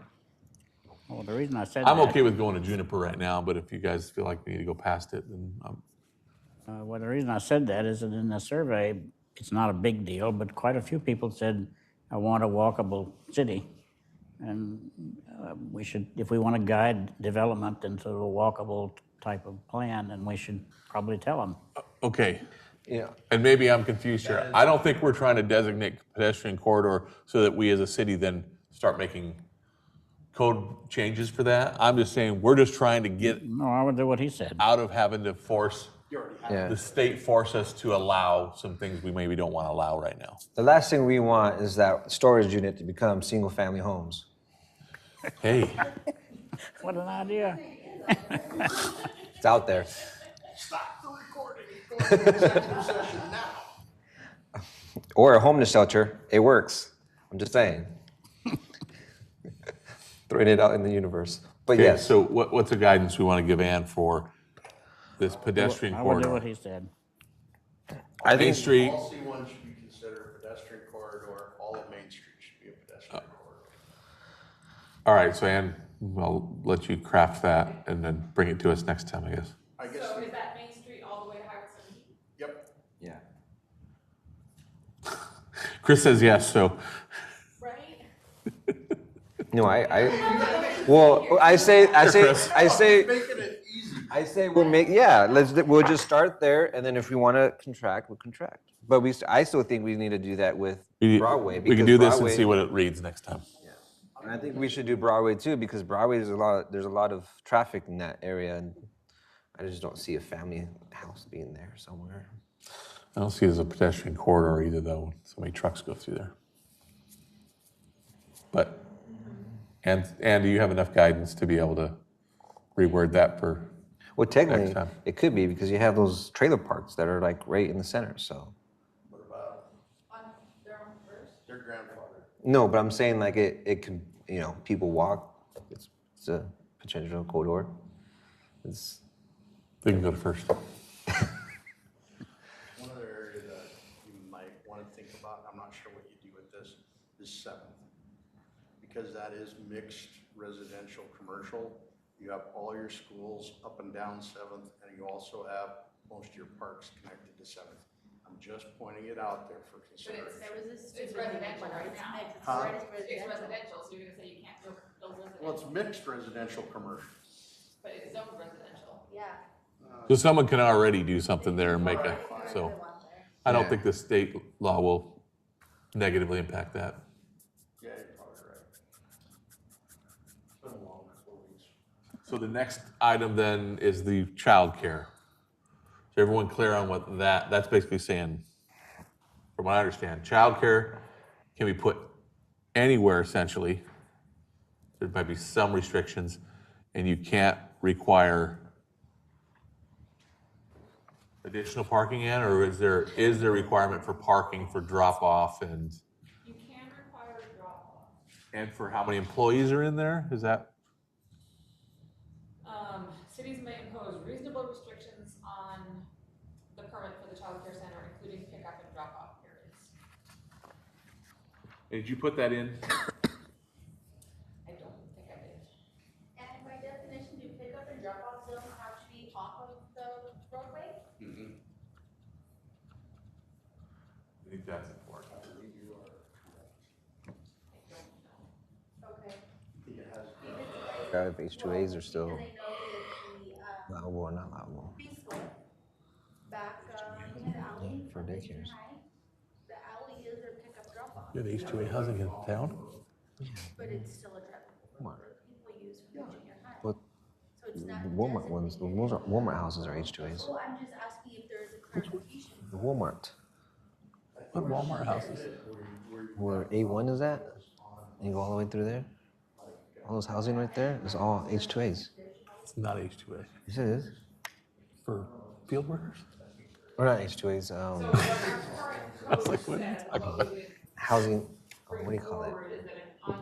Well, the reason I said I'm that, okay with going to Juniper right now, but if you guys feel like we need to go past it, then well, the reason I said that is that in the survey, it's not a big deal, but quite a few people said, I want a walkable city. And we should, if we want to guide development into a walkable type of plan, then we should probably tell them. okay. Yeah. And maybe I'm confused here. I don't think we're trying to designate pedestrian corridor so that we as a city then start making code changes for that. I'm just saying, we're just trying to get No, I would do what he said. out of having to force, Yeah. the state force us to allow some things we maybe don't want to allow right now. The last thing we want is that storage unit to become single-family homes. Hey, What an idea. It's out there. Stop the recording. Go into executive session now. Or a homeless shelter. It works. I'm just saying. Throwing it out in the universe. But okay, yes. so what's the guidance we want to give Ann for this pedestrian I would do what corridor? he said. I Main think Street, All C1 should be considered a pedestrian corridor. All of Main Street should be a pedestrian corridor. all right, so Ann, I'll let you craft that and then bring it to us next time, I guess. I guess, So is that Main Street all the way to Highway 17? yep. yeah. Chris says yes, so Right? No, I say, Making it easy. we'll just start there, and then if we want to contract, we'll contract. But I still think we need to do that with Broadway. we can because do this and Broadway- see what it reads next time. And I think we should do Broadway too, because Broadway there's a lot of traffic in that area, and I just don't see a family house being there somewhere. I don't see it as a pedestrian corridor either, though. So many trucks go through there. But, and do you have enough guidance to be able to reword that for? Well, technically, Next time. it could be because you have those trailer parks that are like right in the center. So What about their grandfather? no, but I'm saying like it could, people walk. It's a potential corridor. It's They can go to first. One other area that you might want to think about, I'm not sure what you do with this, is 7th. Because that is mixed residential, commercial. You have all your schools up and down 7th, and you also have most of your parks connected to 7th. I'm just pointing it out there for consideration. It's residential right now. Huh? It's residential, so you're gonna say you can't build Well, it's residential, mixed residential, commercial. but it's zoned residential. Yeah. So someone can already do something there and make a, so I don't Yeah. think the state law will negatively impact that. Yeah, you're probably right. It's been a long couple of weeks. So the next item then is the childcare. Is everyone clear on what that's basically saying? From what I understand, childcare can be put anywhere essentially. There might be some restrictions, and you can't require additional parking in, or is there requirement for parking for drop off and You can require a drop-off. for how many employees are in there? Is that? Cities may impose reasonable restrictions on the permit for the childcare center, including pickup and drop-off periods. Did you put that in? I don't think I did. And by definition, do pickup and drop-off zones have to be off of the roadway? I think that's important. Okay. if H2As are still Because I know that the, allowable or not allowable. preschool back, in the alley. For daycares. The alley is a pickup drop-off, You have H2A housing in town? but it's still a drop. Walmart. People use for junior high. But So it's not. the Walmart ones, the Walmart houses are H2As. Well, I'm just asking if there is a clarification. The Walmart, What Walmart houses? where A1 is at, and you go all the way through there, all those housing right there is all H2As. It's not H2A. Yes, it is. For Field workers? Or not H2As, I was like, what are you talking about? housing, what do you call it? Is that an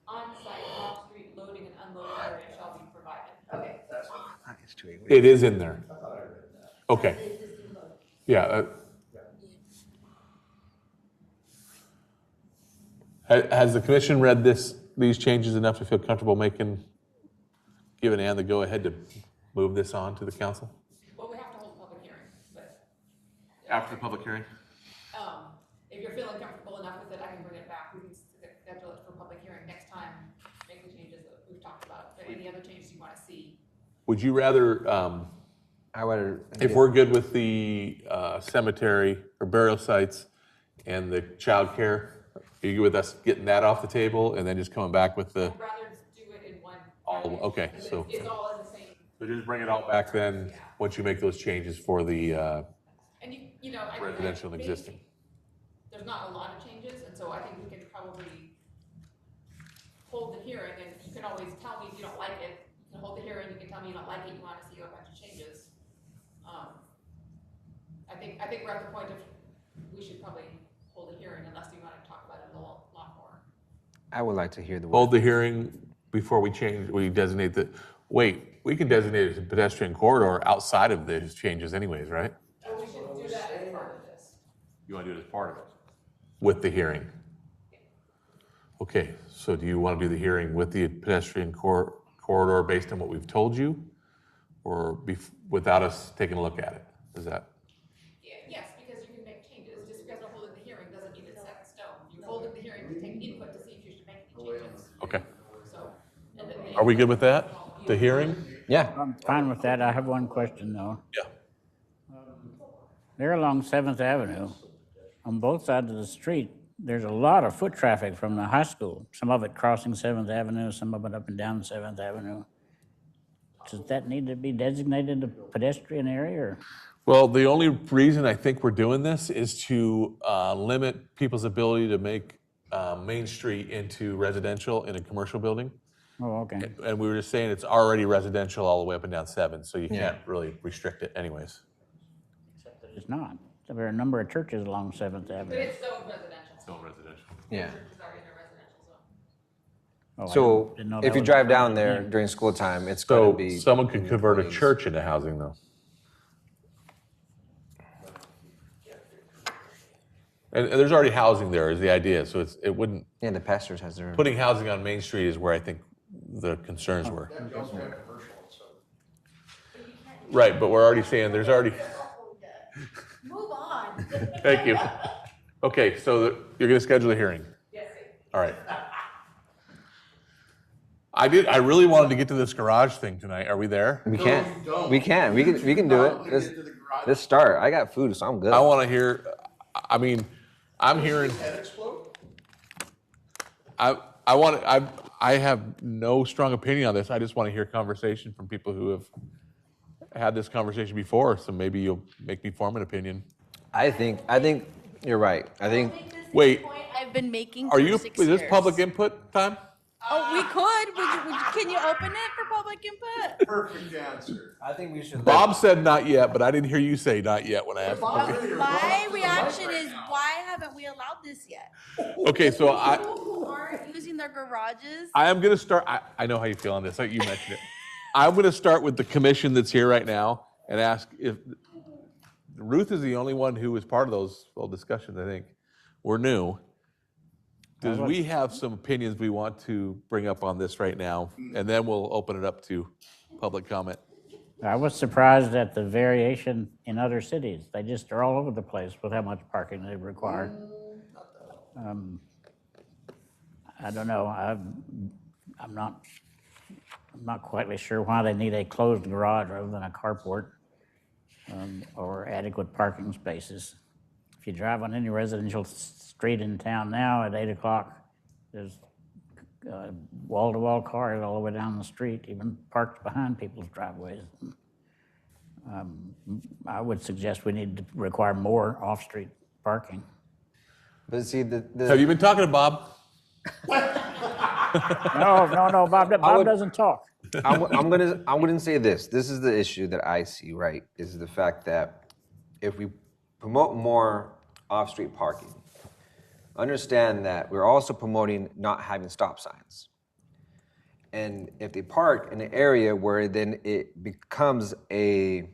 on-site off-street loading and unloading area shall be provided. Okay. Not H2A. It is in there. Okay. Yeah. Has the commission read these changes enough to feel comfortable giving Ann the go-ahead to move this on to the council? Well, we have to hold a public hearing, but After the public hearing? if you're feeling comfortable enough with it, I can bring it back. We can schedule it for public hearing next time, make the changes that we've talked about. But any other changes you want to see? Would you rather, I would. if we're good with the cemetery or burial sites and the childcare, are you good with us getting that off the table and then just coming back with the? I'd rather just do it in one. All, okay, package. so. It's all in the same. So just bring it all back then, once you make those changes for the And you know, I residential and maybe existing. There's not a lot of changes, and so I think we can probably hold the hearing, and you can always tell me if you don't like it. You can hold the hearing, you can tell me you don't like it, you want to see a bunch of changes. I think we're at the point of, we should probably hold a hearing unless you want to talk about it a lot more. I would like to hear the. Hold the hearing before we designate we can designate it as a pedestrian corridor outside of these changes anyways, right? So we should do that as part of this. You want to do it as part of it? With the hearing? Okay, so do you want to do the hearing with the pedestrian corridor based on what we've told you? Or without us taking a look at it? Is that? Yes, because you can make changes. Just because we're holding the hearing doesn't mean it's set in stone. You're holding the hearing to take input to see if you should make any changes. Okay. So, and then Are we good with that? The hearing? Yeah. I'm fine with that. I have one question though. Yeah. There along 7th Avenue, on both sides of the street, there's a lot of foot traffic from the high school. Some of it crossing 7th Avenue, some of it up and down 7th Avenue. Does that need to be designated a pedestrian area or? Well, the only reason I think we're doing this is to limit people's ability to make Main Street into residential in a commercial building. Oh, okay. And we were just saying it's already residential all the way up and down 7, so you Yeah. can't really restrict it anyways. It's not. There are a number of churches along 7th but Avenue. it's zoned residential. Still residential. Yeah. Churches are in a residential zone. Oh, I So didn't know if that you was drive down included in there during school time, it's going So to be. someone could convert a employees. church into housing though. And there's already housing there is the idea, so it wouldn't, Yeah, the pastors has their. putting housing on Main Street is where I think the concerns were. Right, but we're already saying there's already, Move on. thank you. Okay, so you're gonna schedule a hearing? Yes. All right. I really wanted to get to this garage thing tonight. Are we there? We can. We can. We can do it. Let's start. I got food, so I'm good. I want to hear, I mean, I'm hearing. I have no strong opinion on this. I just want to hear conversation from people who have had this conversation before. So maybe you'll make me form an opinion. I think you're right. I think. Wait, Point I've been making are for you? 6 Is this years. public input time? Oh, we could. Can you open it for public input? Perfect answer. I think we should. Bob said not yet, but I didn't hear you say not yet when I asked. My reaction is, why haven't we allowed this yet? Okay, so People who aren't using their garages. I am going to start. I know how you feel on this. You mentioned it. I'm going to start with the commission that's here right now and ask if Ruth is the only one who was part of those whole discussions. I think we're new. Does we have some opinions we want to bring up on this right now, and then we'll open it up to public comment. I was surprised at the variation in other cities. They just are all over the place with how much parking they require. I don't know. I'm not quite sure why they need a closed garage rather than a carport or adequate parking spaces. If you drive on any residential street in town now at 8 o'clock, there's wall-to-wall cars all the way down the street, even parked behind people's driveways. I would suggest we need to require more off-street parking. But see, Have you been talking to Bob? No, Bob doesn't talk. I'm gonna say this. This is the issue that I see, right? Is the fact that if we promote more off-street parking, understand that we're also promoting not having stop signs. And if they park in an area where then it becomes I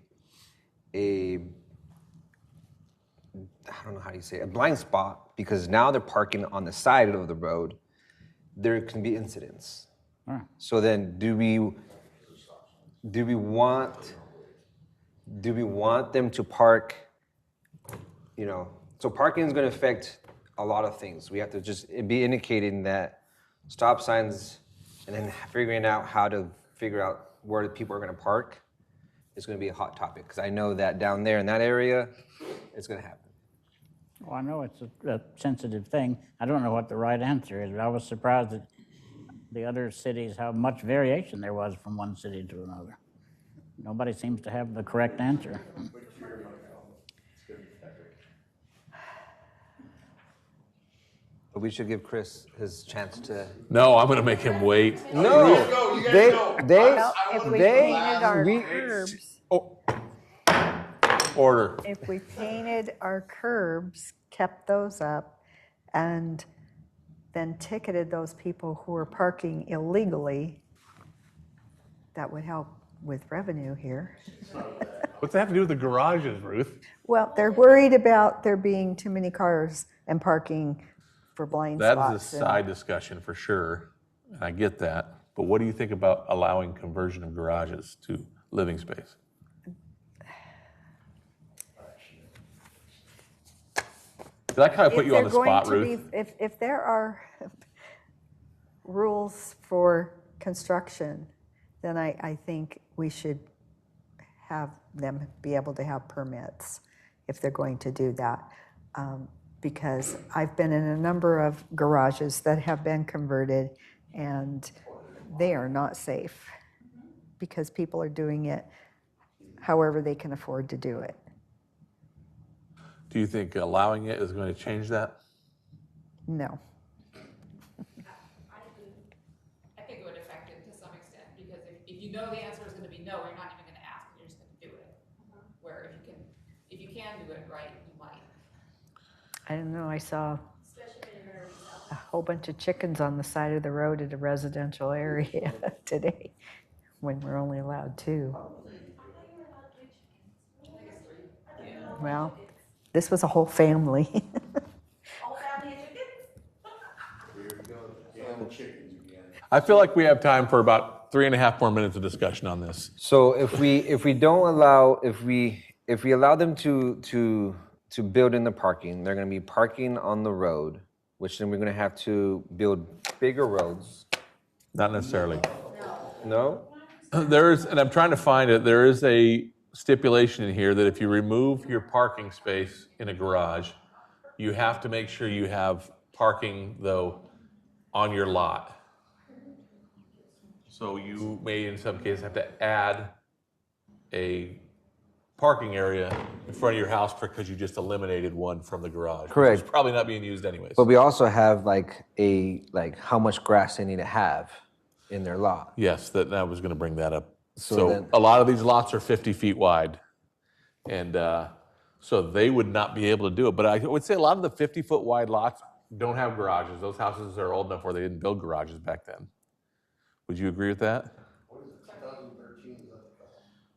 don't know how you say it, a blind spot, because now they're parking on the side of the road, there can be incidents. So then do we want them to park, so parking is going to affect a lot of things. We have to just be indicating that stop signs and then figuring out how to figure out where the people are going to park is going to be a hot topic, because I know that down there in that area, it's going to happen. Well, I know it's a sensitive thing. I don't know what the right answer is, but I was surprised at the other cities, how much variation there was from one city to another. Nobody seems to have the correct answer. But we should give Chris his chance to. No, I'm going to make him wait. No, they, Well, if we painted our curbs, Order. if we painted our curbs, kept those up, and then ticketed those people who are parking illegally, that would help with revenue here. What's that have to do with the garages, Ruth? Well, they're worried about there being too many cars and parking for blind That spots. is a side discussion for sure, and I get that. But what do you think about allowing conversion of garages to living space? Did I kind of put you on the spot, Ruth? If there are rules for construction, then I think we should have them be able to have permits if they're going to do that. Because I've been in a number of garages that have been converted, and they are not safe because people are doing it however they can afford to do it. Do you think allowing it is going to change that? No. I think it would affect it to some extent, because if you know the answer is gonna be no, you're not even gonna ask, you're just gonna do it. Where if you can do it right, you might. I don't know, I saw a whole bunch of chickens on the side of the road at a residential area today, when we're only allowed 2. Well, this was a whole family. I feel like we have time for about 3.5 more minutes of discussion on this. So if we don't allow, if we allow them to build in the parking, they're going to be parking on the road, which then we're going to have to build bigger roads. Not necessarily. No? There's, and I'm trying to find it, there is a stipulation in here that if you remove your parking space in a garage, you have to make sure you have parking, though, on your lot. So you may, in some cases, have to add a parking area in front of your house because you just eliminated one from the garage. Correct. It's probably not being used anyways. But we also have like how much grass they need to have in their lot. Yes, that I was going to bring that up. So So then- a lot of these lots are 50 feet wide, and so they would not be able to do it. But I would say a lot of the 50-foot wide lots don't have garages. Those houses are old enough where they didn't build garages back then. Would you agree with that?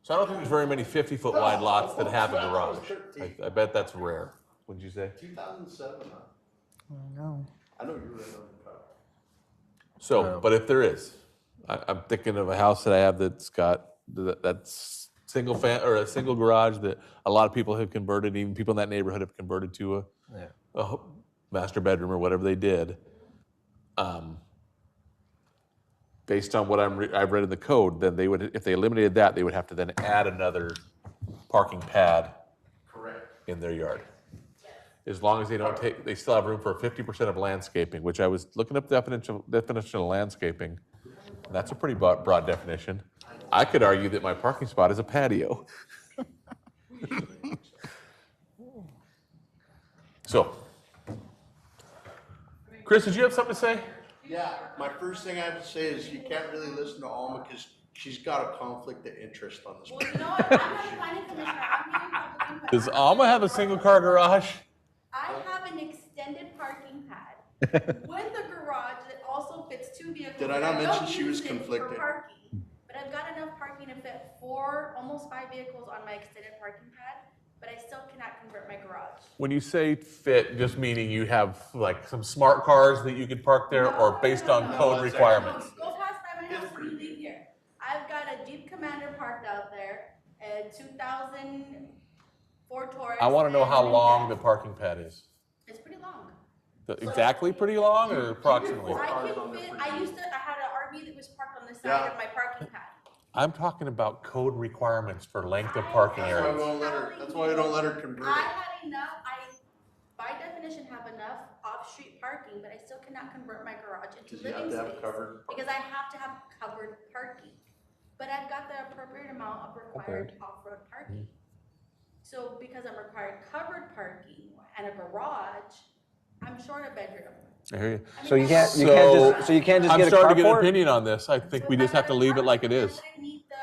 So I don't think there's very many 50-foot wide lots that have a garage. I bet that's rare. Wouldn't you say? 2007, huh? No. I know you were in the car. So, but if there is, I'm thinking of a house that I have that's got that's a single garage that a lot of people have converted. Even people in that neighborhood have converted to a master bedroom or whatever they did. Based on what I've read in the code, then they would, if they eliminated that, they would have to then add another parking pad. Correct. In their yard. As long as they don't they still have room for 50% of landscaping, which I was looking up the definition of landscaping. And that's a pretty broad definition. I could argue that my parking spot is a patio. So, Chris, did you have something to say? Yeah, my first thing I have to say is you can't really listen to Alma because She's got a conflict of interest on this. Well, you know what, I'm not a planning commissioner, I'm giving public input. Does Alma have a single car garage? I have an extended parking pad with a garage that also fits 2 vehicles. Did I that not don't mention she was use it for conflicted? parking. But I've got enough parking to fit 4, almost 5 vehicles on my extended parking pad, but I still cannot convert my garage. When you say fit, just meaning you have like some smart cars that you could park there, or based on No, code that's requirements? Go past by my house when you leave here. I've got a Jeep Commander parked out there, a 2004 Taurus. I want to know and how an long the Index. parking pad is. It's pretty long. Exactly pretty long or approximately? I can fit, I had an RV that was parked on the side Yeah. of my parking pad. I'm talking about code requirements for length of parking That's why we areas. won't let her, that's why we don't let her convert I it. had enough, by definition have enough off-street parking, but I still cannot convert my garage into Because you have living to have space. covered. Because I have to have covered parking. But I've got the appropriate amount of required off-road parking. So because I'm required covered parking and a garage, I'm short a bedroom. I hear you. So you can't just I'm get a starting to get an carport? opinion on this. I think we just have to leave it like it is. I wouldn't meet the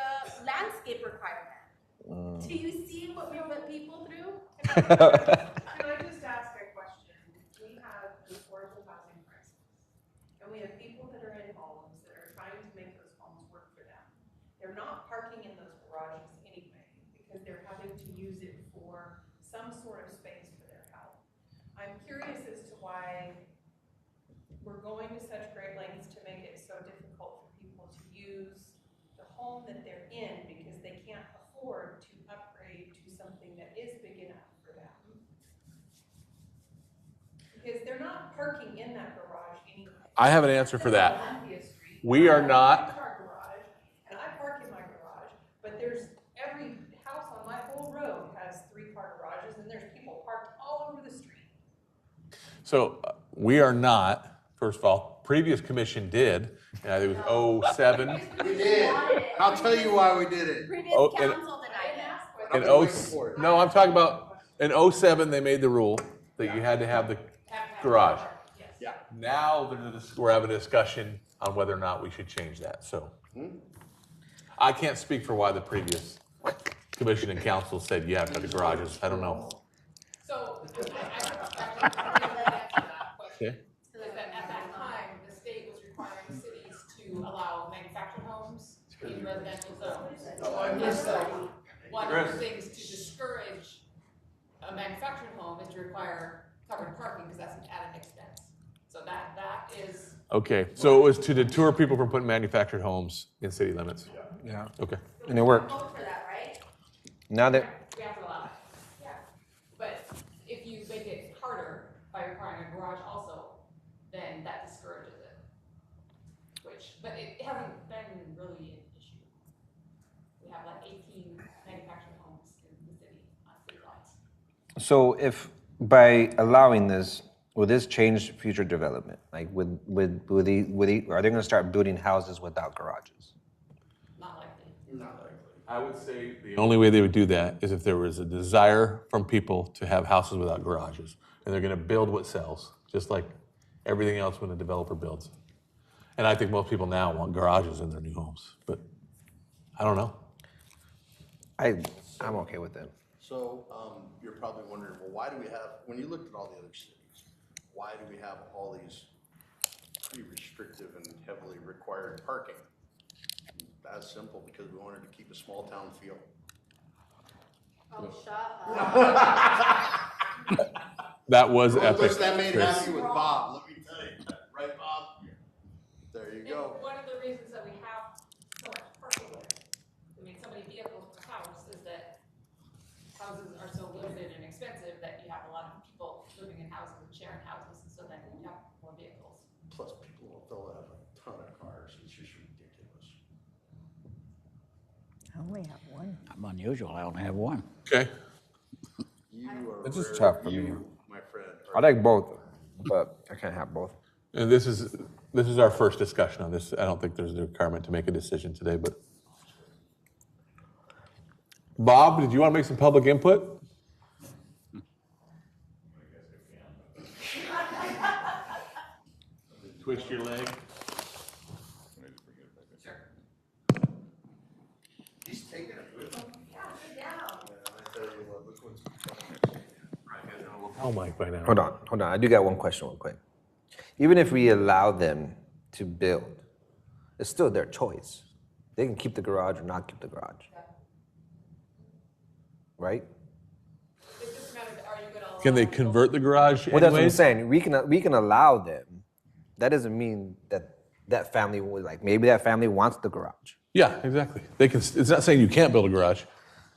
landscape requirement. Do you see what we put people through? Can I just ask a question? We have an affordable housing crisis, and we have people that are in homes that are trying to make those homes work for them. They're not parking in those garages anyway, because they're having to use it for some sort of space for their house. I'm curious as to why we're going to such great lengths to make it so difficult for people to use the home that they're in, because they can't afford to upgrade to something that is big enough for them. Because they're not parking in that garage anyway. I have an answer for that. Columbia Street. We are I have a not- three-car garage, and I park in my garage, but there's every house on my whole road has 3-car garages, and there's people parked all over the street. So we are not, first of all, previous commission did, and it was 07. We did. I'll tell you why we did it. Previous Oh, council denied it. In I've been waiting for it. no, I'm talking about, in 07, they made the rule that you had to have the garage. Yeah. Now, we're having a discussion on whether or not we should change that, so. I can't speak for why the previous commission and council said you have to have the garages, I don't know. So, I actually related that to that question. Okay. Is that at that time, the state was requiring cities to allow manufactured homes in residential zones. And so, one of the things to discourage a manufactured home is to require covered parking, because that's at an expense. So that is, Okay, so it was to deter people from putting manufactured homes in city limits? Yeah. Okay. And it worked. Vote for that, right? Now that, we have to allow it. Yeah. But if you make it harder by requiring a garage also, then that discourages it. But it hasn't been really an issue. We have like 18 manufactured homes in the city on city lots. so if by allowing this, will this change future development? Like are they going to start building houses without garages? Not likely. Not likely. I would say the only way they would do that is if there was a desire from people to have houses without garages. And they're going to build what sells, just like everything else when a developer builds. And I think most people now want garages in their new homes, but I don't know. I'm okay with that. So, you're probably wondering, well, why do we have, when you looked at all the other cities, why do we have all these pretty restrictive and heavily required parking? That's simple, because we wanted to keep a small town feel. Oh, shut up. That was Well, epic, that made Chris. happy with Bob, let me tell you, right, Bob? There you go. And one of the reasons that we have so much parking there, I mean, so many vehicles per house, is that houses are so limited and expensive that you have a lot of people living in houses and sharing houses, and so then you have more vehicles. Plus, people will fill have a ton of cars, it's just ridiculous. I only have one. I'm unusual, I only have one. Okay. You are This is rare. tough for me. You, my friend, I like both, but I can't have both. And this is our first discussion on this. I don't think there's a requirement to make a decision today, but. Bob, did you want to make some public input? Twist your leg. call Mike by now. Hold on. I do got one question real quick. Even if we allow them to build, it's still their choice. They can keep the garage or not keep the garage. Right? It's just a matter of, are you gonna Can they allow convert the garage Well, that's what I'm anyways? saying. We can allow them. That doesn't mean that that family would like, maybe that family wants the garage. Yeah, exactly. They can. It's not saying you can't build a garage.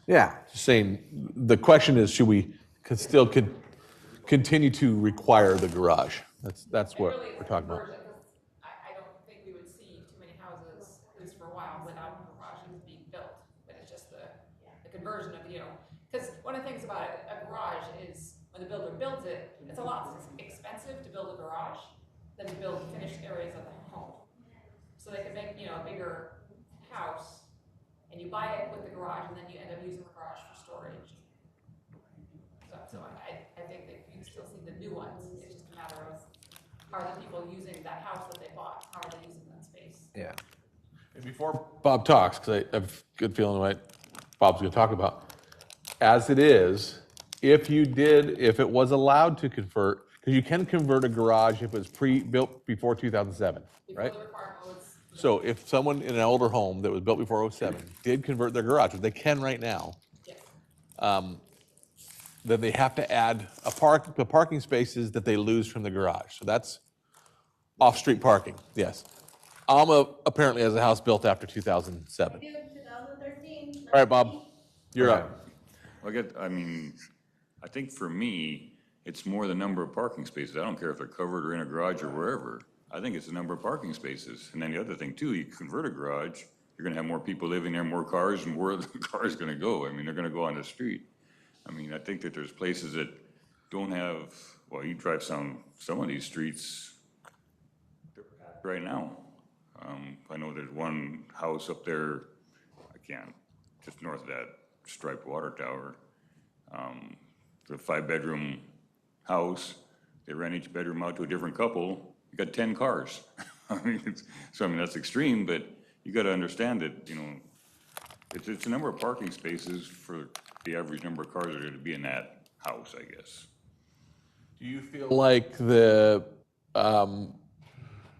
Yeah. It's saying the question is, should we still continue to require the garage? That's what really, it's we're a talking about. conversion, 'cause I don't think we would see too many houses, at least for a while, without garages being built. But it's just the conversion of, because one of the things about a garage is when the builder builds it, it's a lot expensive to build a garage than to build finished areas of the home. So they could make, a bigger house, and you buy it with the garage, and then you end up using the garage for storage. So I think that you still see the new ones. It's just a matter of, how are the people using that house that they bought? How are they using that space? Yeah. And before Bob talks, because I have a good feeling what Bob's going to talk about, as it is, if it was allowed to convert, because you can convert a garage if it was built before 2007, right? Before the requirement was, So if someone in an older home that was built before 07 did convert their garage, which they can right now, yes. then they have to add the parking spaces that they lose from the garage. So that's off-street parking, yes. Alma apparently has a house built after 2007. 2013. All right, Bob, you're up. I think for me, it's more the number of parking spaces. I don't care if they're covered or in a garage or wherever. I think it's the number of parking spaces. And then the other thing too, you convert a garage, you're gonna have more people living there, more cars, and where are the cars gonna go? They're gonna go on the street. I think that there's places that don't have, well, you drive some of these streets right now. I know there's one house up there, just north of that striped water tower. The 5-bedroom house, they rent each bedroom out to a different couple, you got 10 cars. That's extreme, but you gotta understand that, it's a number of parking spaces for the average number of cars that are gonna be in that house, I guess. Do you feel like the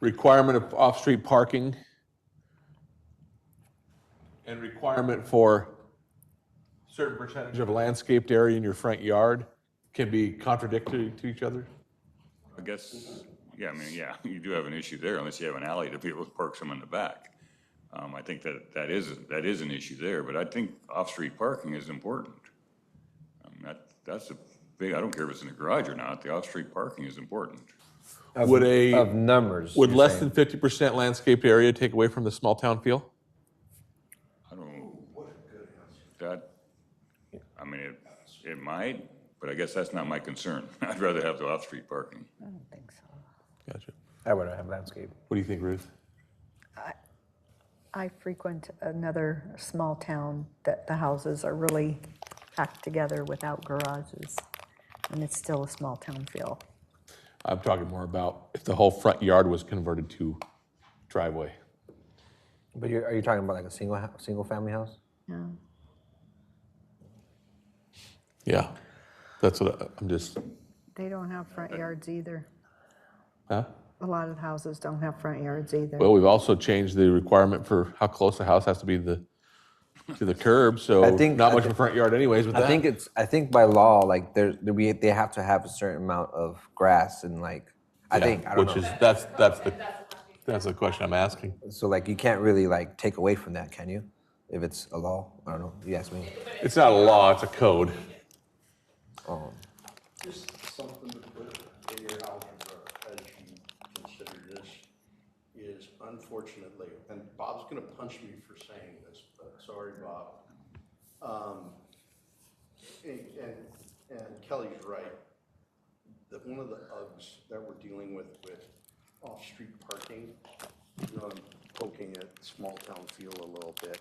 requirement of off-street parking and requirement for certain percentage of landscaped area in your front yard can be contradictory to each other? I guess, yeah, you do have an issue there unless you have an alley to be able to park some in the back. I think that is an issue there, but I think off-street parking is important. That's a big, I don't care if it's in a garage or not, the off-street parking is important. Of numbers. Would you're less saying. than 50% landscaped area take away from the small town feel? I don't know. It might, but I guess that's not my concern. I'd rather have the off-street parking. I don't think so. Gotcha. I'd rather have landscape. What do you think, Ruth? I frequent another small town that the houses are really packed together without garages, and it's still a small town feel. I'm talking more about if the whole front yard was converted to driveway. But are you talking about like a single family house? Yeah. Yeah, that's what I'm just, They don't have front yards either. huh? A lot of houses don't have front yards either. Well, we've also changed the requirement for how close the house has to be to the curb, so I think- not much of a front yard anyways with that. I think by law, like they have to have a certain amount of grass and like, I don't Which know. is, that's the question I'm asking. So like you can't really like take away from that, can you? If it's a law, I don't know, you ask me. It's not a law, it's a code. Just something to put in your algebra as you consider this is unfortunately, and Bob's gonna punch me for saying this, but sorry, Bob. And Kelly's right, that one of the ugs that we're dealing with off-street parking, I'm poking at small town feel a little bit.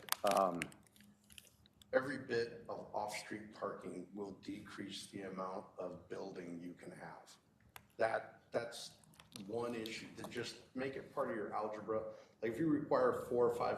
Every bit of off-street parking will decrease the amount of building you can have. That's one issue, to just make it part of your algebra. Like if you require 4 or 5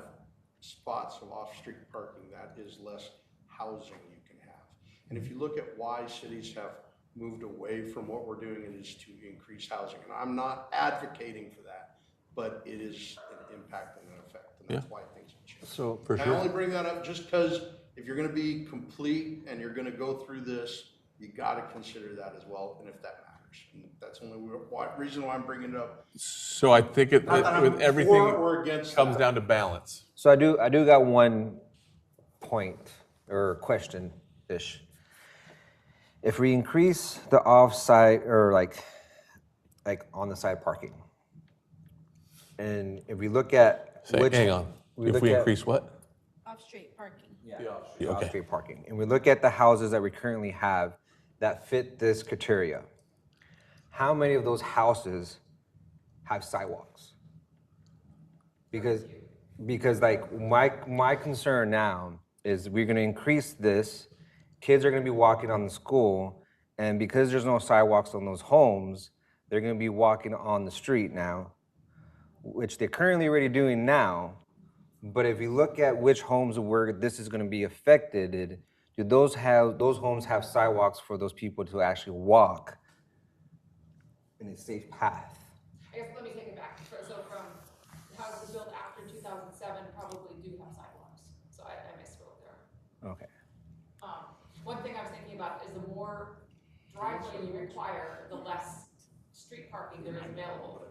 spots of off-street parking, that is less housing you can have. And if you look at why cities have moved away from what we're doing and is to increase housing. And I'm not advocating for that, but it is an impact and an effect, and that's why things have changed. So For I sure. only bring that up just because if you're gonna be complete and you're gonna go through this, you gotta consider that as well, and if that matters. And that's only reason why I'm bringing it up. So I think it, Not that I'm with everything, for or against comes that. down to balance. So I do got one point or question-ish. If we increase the off-site or like on the side parking, and if we look at Hang on. If we increase what? Off-street parking. Okay. off-street parking, and we look at the houses that we currently have that fit this criteria, how many of those houses have sidewalks? Because like my concern now is we're gonna increase this, kids are gonna be walking on the school, and because there's no sidewalks on those homes, they're gonna be walking on the street now, which they're currently already doing now. But if you look at which homes where this is gonna be affected, do those homes have sidewalks for those people to actually walk in a safe path? I guess let me take it back. So from houses built after 2007 probably do have sidewalks. So I misspoke there. Okay. One thing I was thinking about is the more driveway you require, the less street parking there is available.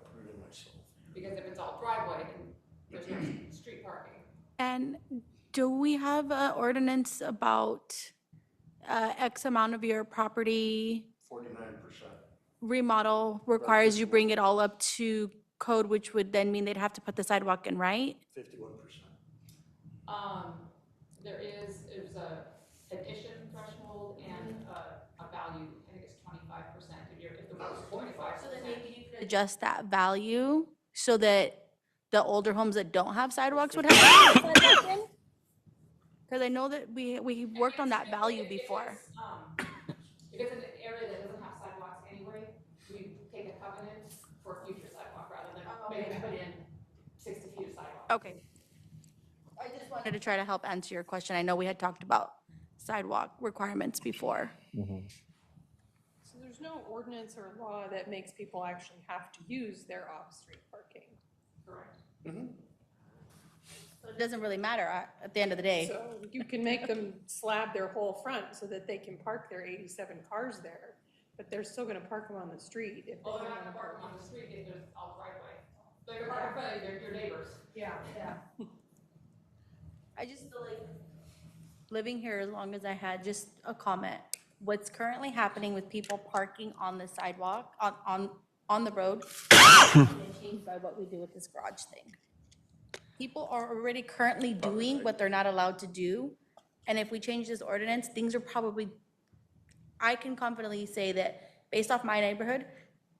Because if it's all driveway, then there's no street parking. And do we have an ordinance about X amount of your property 49%. remodel requires you bring it all up to code, which would then mean they'd have to put the sidewalk in, right? 51%. There's a addition threshold and a value, I think it's 25%. If the road's 45%. So then maybe you could adjust that value so that the older homes that don't have sidewalks would have sidewalks in? Because I know that we worked on that value before. If it's an area that doesn't have sidewalks anyway, we take a covenant for a future sidewalk rather than maybe put in 60 feet of sidewalk. Okay. I just wanted to try to help answer your question. I know we had talked about sidewalk requirements before. So there's no ordinance or law that makes people actually have to use their off-street parking. Correct. So it doesn't really matter at the end of the day. So you can make them slab their whole front so that they can park their 87 cars there, but they're still gonna park them on the street if they Well, they're don't not wanna gonna park park. on the street if there's all driveway. They're gonna park in front of your neighbors. Yeah. I just feel like living here as long as I had, just a comment. What's currently happening with people parking on the sidewalk, on the road, is changed by what we do with this garage thing. People are already currently doing what they're not allowed to do. And if we change this ordinance, things are probably, I can confidently say that based off my neighborhood,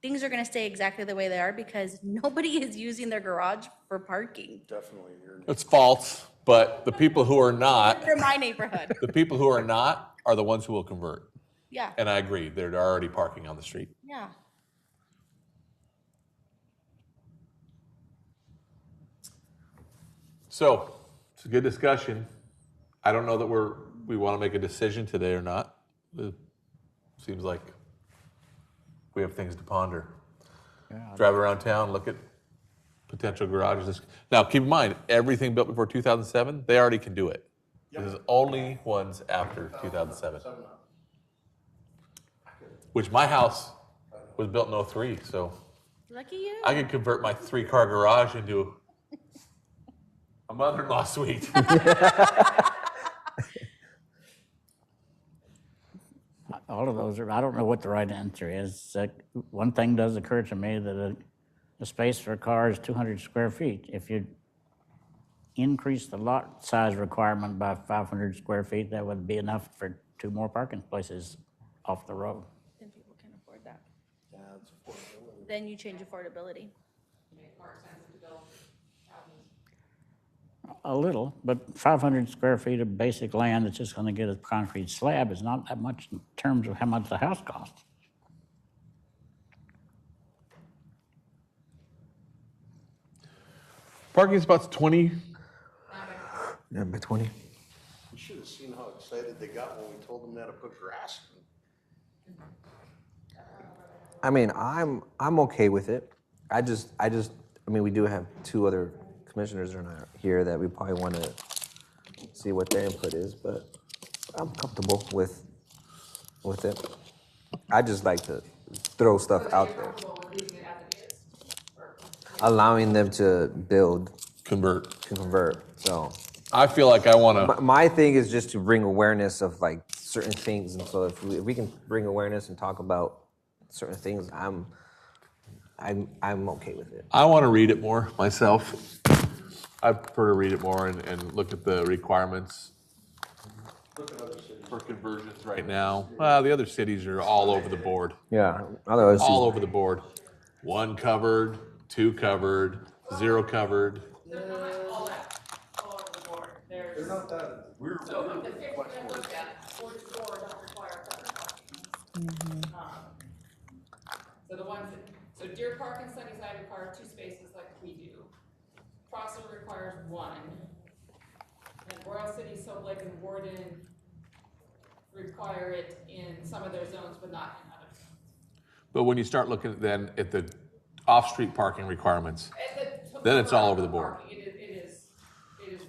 things are gonna stay exactly the way they are because nobody is using their garage for parking. Definitely. It's false, but the people who are not, For my neighborhood, the people who are not are the ones who will convert. yeah, And I agree, they're already parking on the street. yeah. So, it's a good discussion. I don't know that we want to make a decision today or not. It seems like we have things to ponder. Drive around town, look at potential garages. Now, keep in mind, everything built before 2007, they already can do it. This is only ones after 2007. Which my house was built in 03, so Lucky you. I could convert my 3-car garage into a mother-in-law suite. All of those are, I don't know what the right answer is. One thing does occur to me that a space for a car is 200 square feet. If you increase the lot size requirement by 500 square feet, that would be enough for 2 more parking places off the road. Then people can afford that. Then you change affordability. Make it more expensive to build houses. A little, but 500 square feet of basic land that's just going to get a concrete slab is not that much in terms of how much the house costs. Parking spots 20. Number 20. You should have seen how excited they got when we told them they had to put grass in. I mean, I'm okay with it. I mean, we do have 2 other commissioners that are not here that we probably want to see what their input is, but I'm comfortable with it. I just like to throw stuff out there, allowing them to build, Convert. to convert. So I feel like I want to. my thing is just to bring awareness of like certain things, and so if we can bring awareness and talk about certain things, I'm okay with it. I want to read it more myself. I prefer to read it more and look at the requirements for conversions right now. Well, the other cities are all over the board. Yeah. Otherwise, All over the board. 1 covered, 2 covered, 0 covered. All over the board. There's. not that. So the picture I looked at, 44 don't require covered parking. So the ones so Deer Park and Sunnyside require 2 spaces like we do. Prosser requires 1. And Royal City, Salt Lake, and Warden require it in some of their zones, but not in others. But when you start looking then at the off-street parking requirements, then it's all over the board. It is.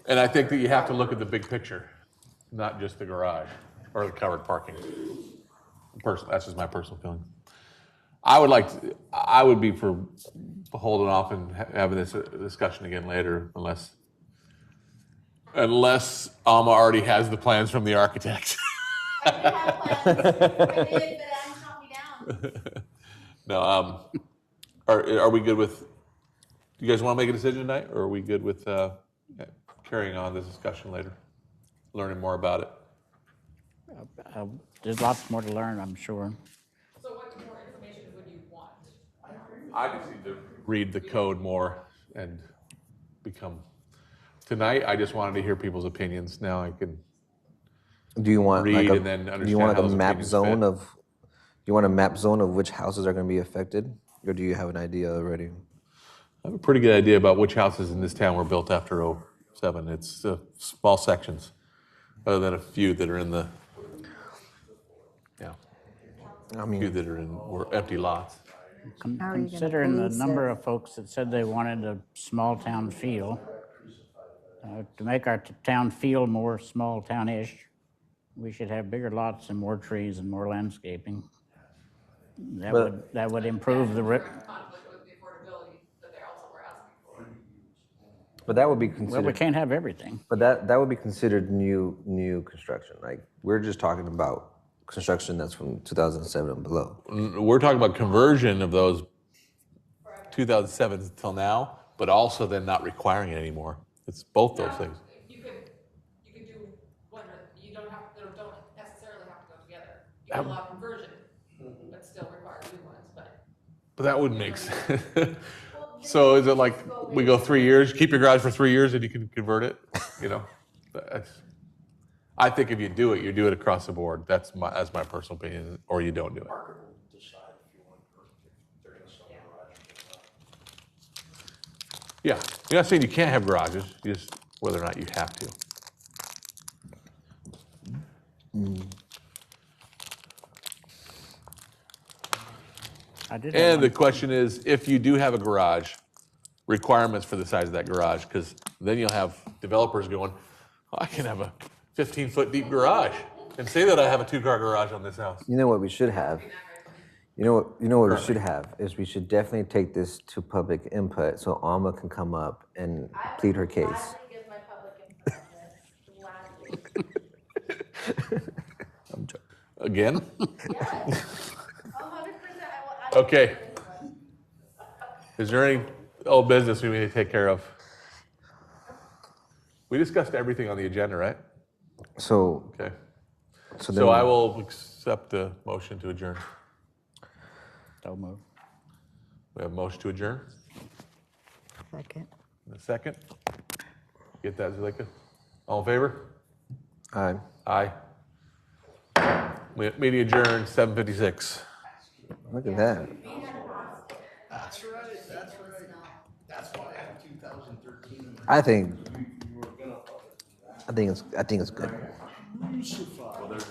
And I think that you have to look at the big picture, not just the garage or the covered parking. That's just my personal feeling. I would be for holding off and having this discussion again later, unless Alma already has the plans from the architect. I do have plans. I did, but I'm shot me down. No, are we good with, do you guys want to make a decision tonight, or are we good with carrying on this discussion later, learning more about it? There's lots more to learn, I'm sure. So what more information would you want? I just need to read the code more and tonight I just wanted to hear people's opinions. Now I can do you want read like a, and then understand do you want how like a those map opinions zone fit. of? Do you want a map zone of which houses are going to be affected, or do you have an idea already? I have a pretty good idea about which houses in this town were built after '07. It's small sections, other than a few that are in the, I few mean, that were empty lots. How are you gonna Considering the police number it? of folks that said they wanted a small town feel, to make our town feel more small town-ish, we should have bigger lots and more trees and more landscaping. That would improve the, Conflict with the affordability that they also were asking for. but that would be well, we considered. can't have everything. But that would be considered new construction. Like we're just talking about construction that's from 2007 and below. We're talking about conversion of those 2007 until now, but also then not requiring it anymore. It's both those things. You could do one, you don't necessarily have to go together. You can allow conversion, but still require new ones, But that wouldn't make sense. So is it like we go 3 years, keep your garage for 3 years and you can convert it? I think if you do it across the board. That's my personal opinion, or you don't do it. Yeah, you're not saying you can't have garages, just whether or not you have to. I did have And the one- question is, if you do have a garage, requirements for the size of that garage, because then you'll have developers going, "Oh, I can have a 15-foot deep garage and say that I have a 2-car garage on this house." You know what we should have? You know what we should have is we should definitely take this to public input so Alma can come up and plead her case. Gladly give my public input on this. Gladly. Again? Yes. 100%. I will. Okay. Is there any old business we need to take care of? We discussed everything on the agenda, right? So Okay. then So I will accept the motion to adjourn. So moved. We have a motion to adjourn. Second. And a second. Get that, Zuleika? All in favor? Aye. Aye. Meeting adjourned, 7:56. Look at that. That's right. That's why in 2013. I think it's good. Well, there's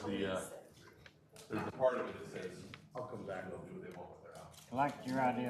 the part of it that says, I'll come back and they'll do what they want with their house. I liked your idea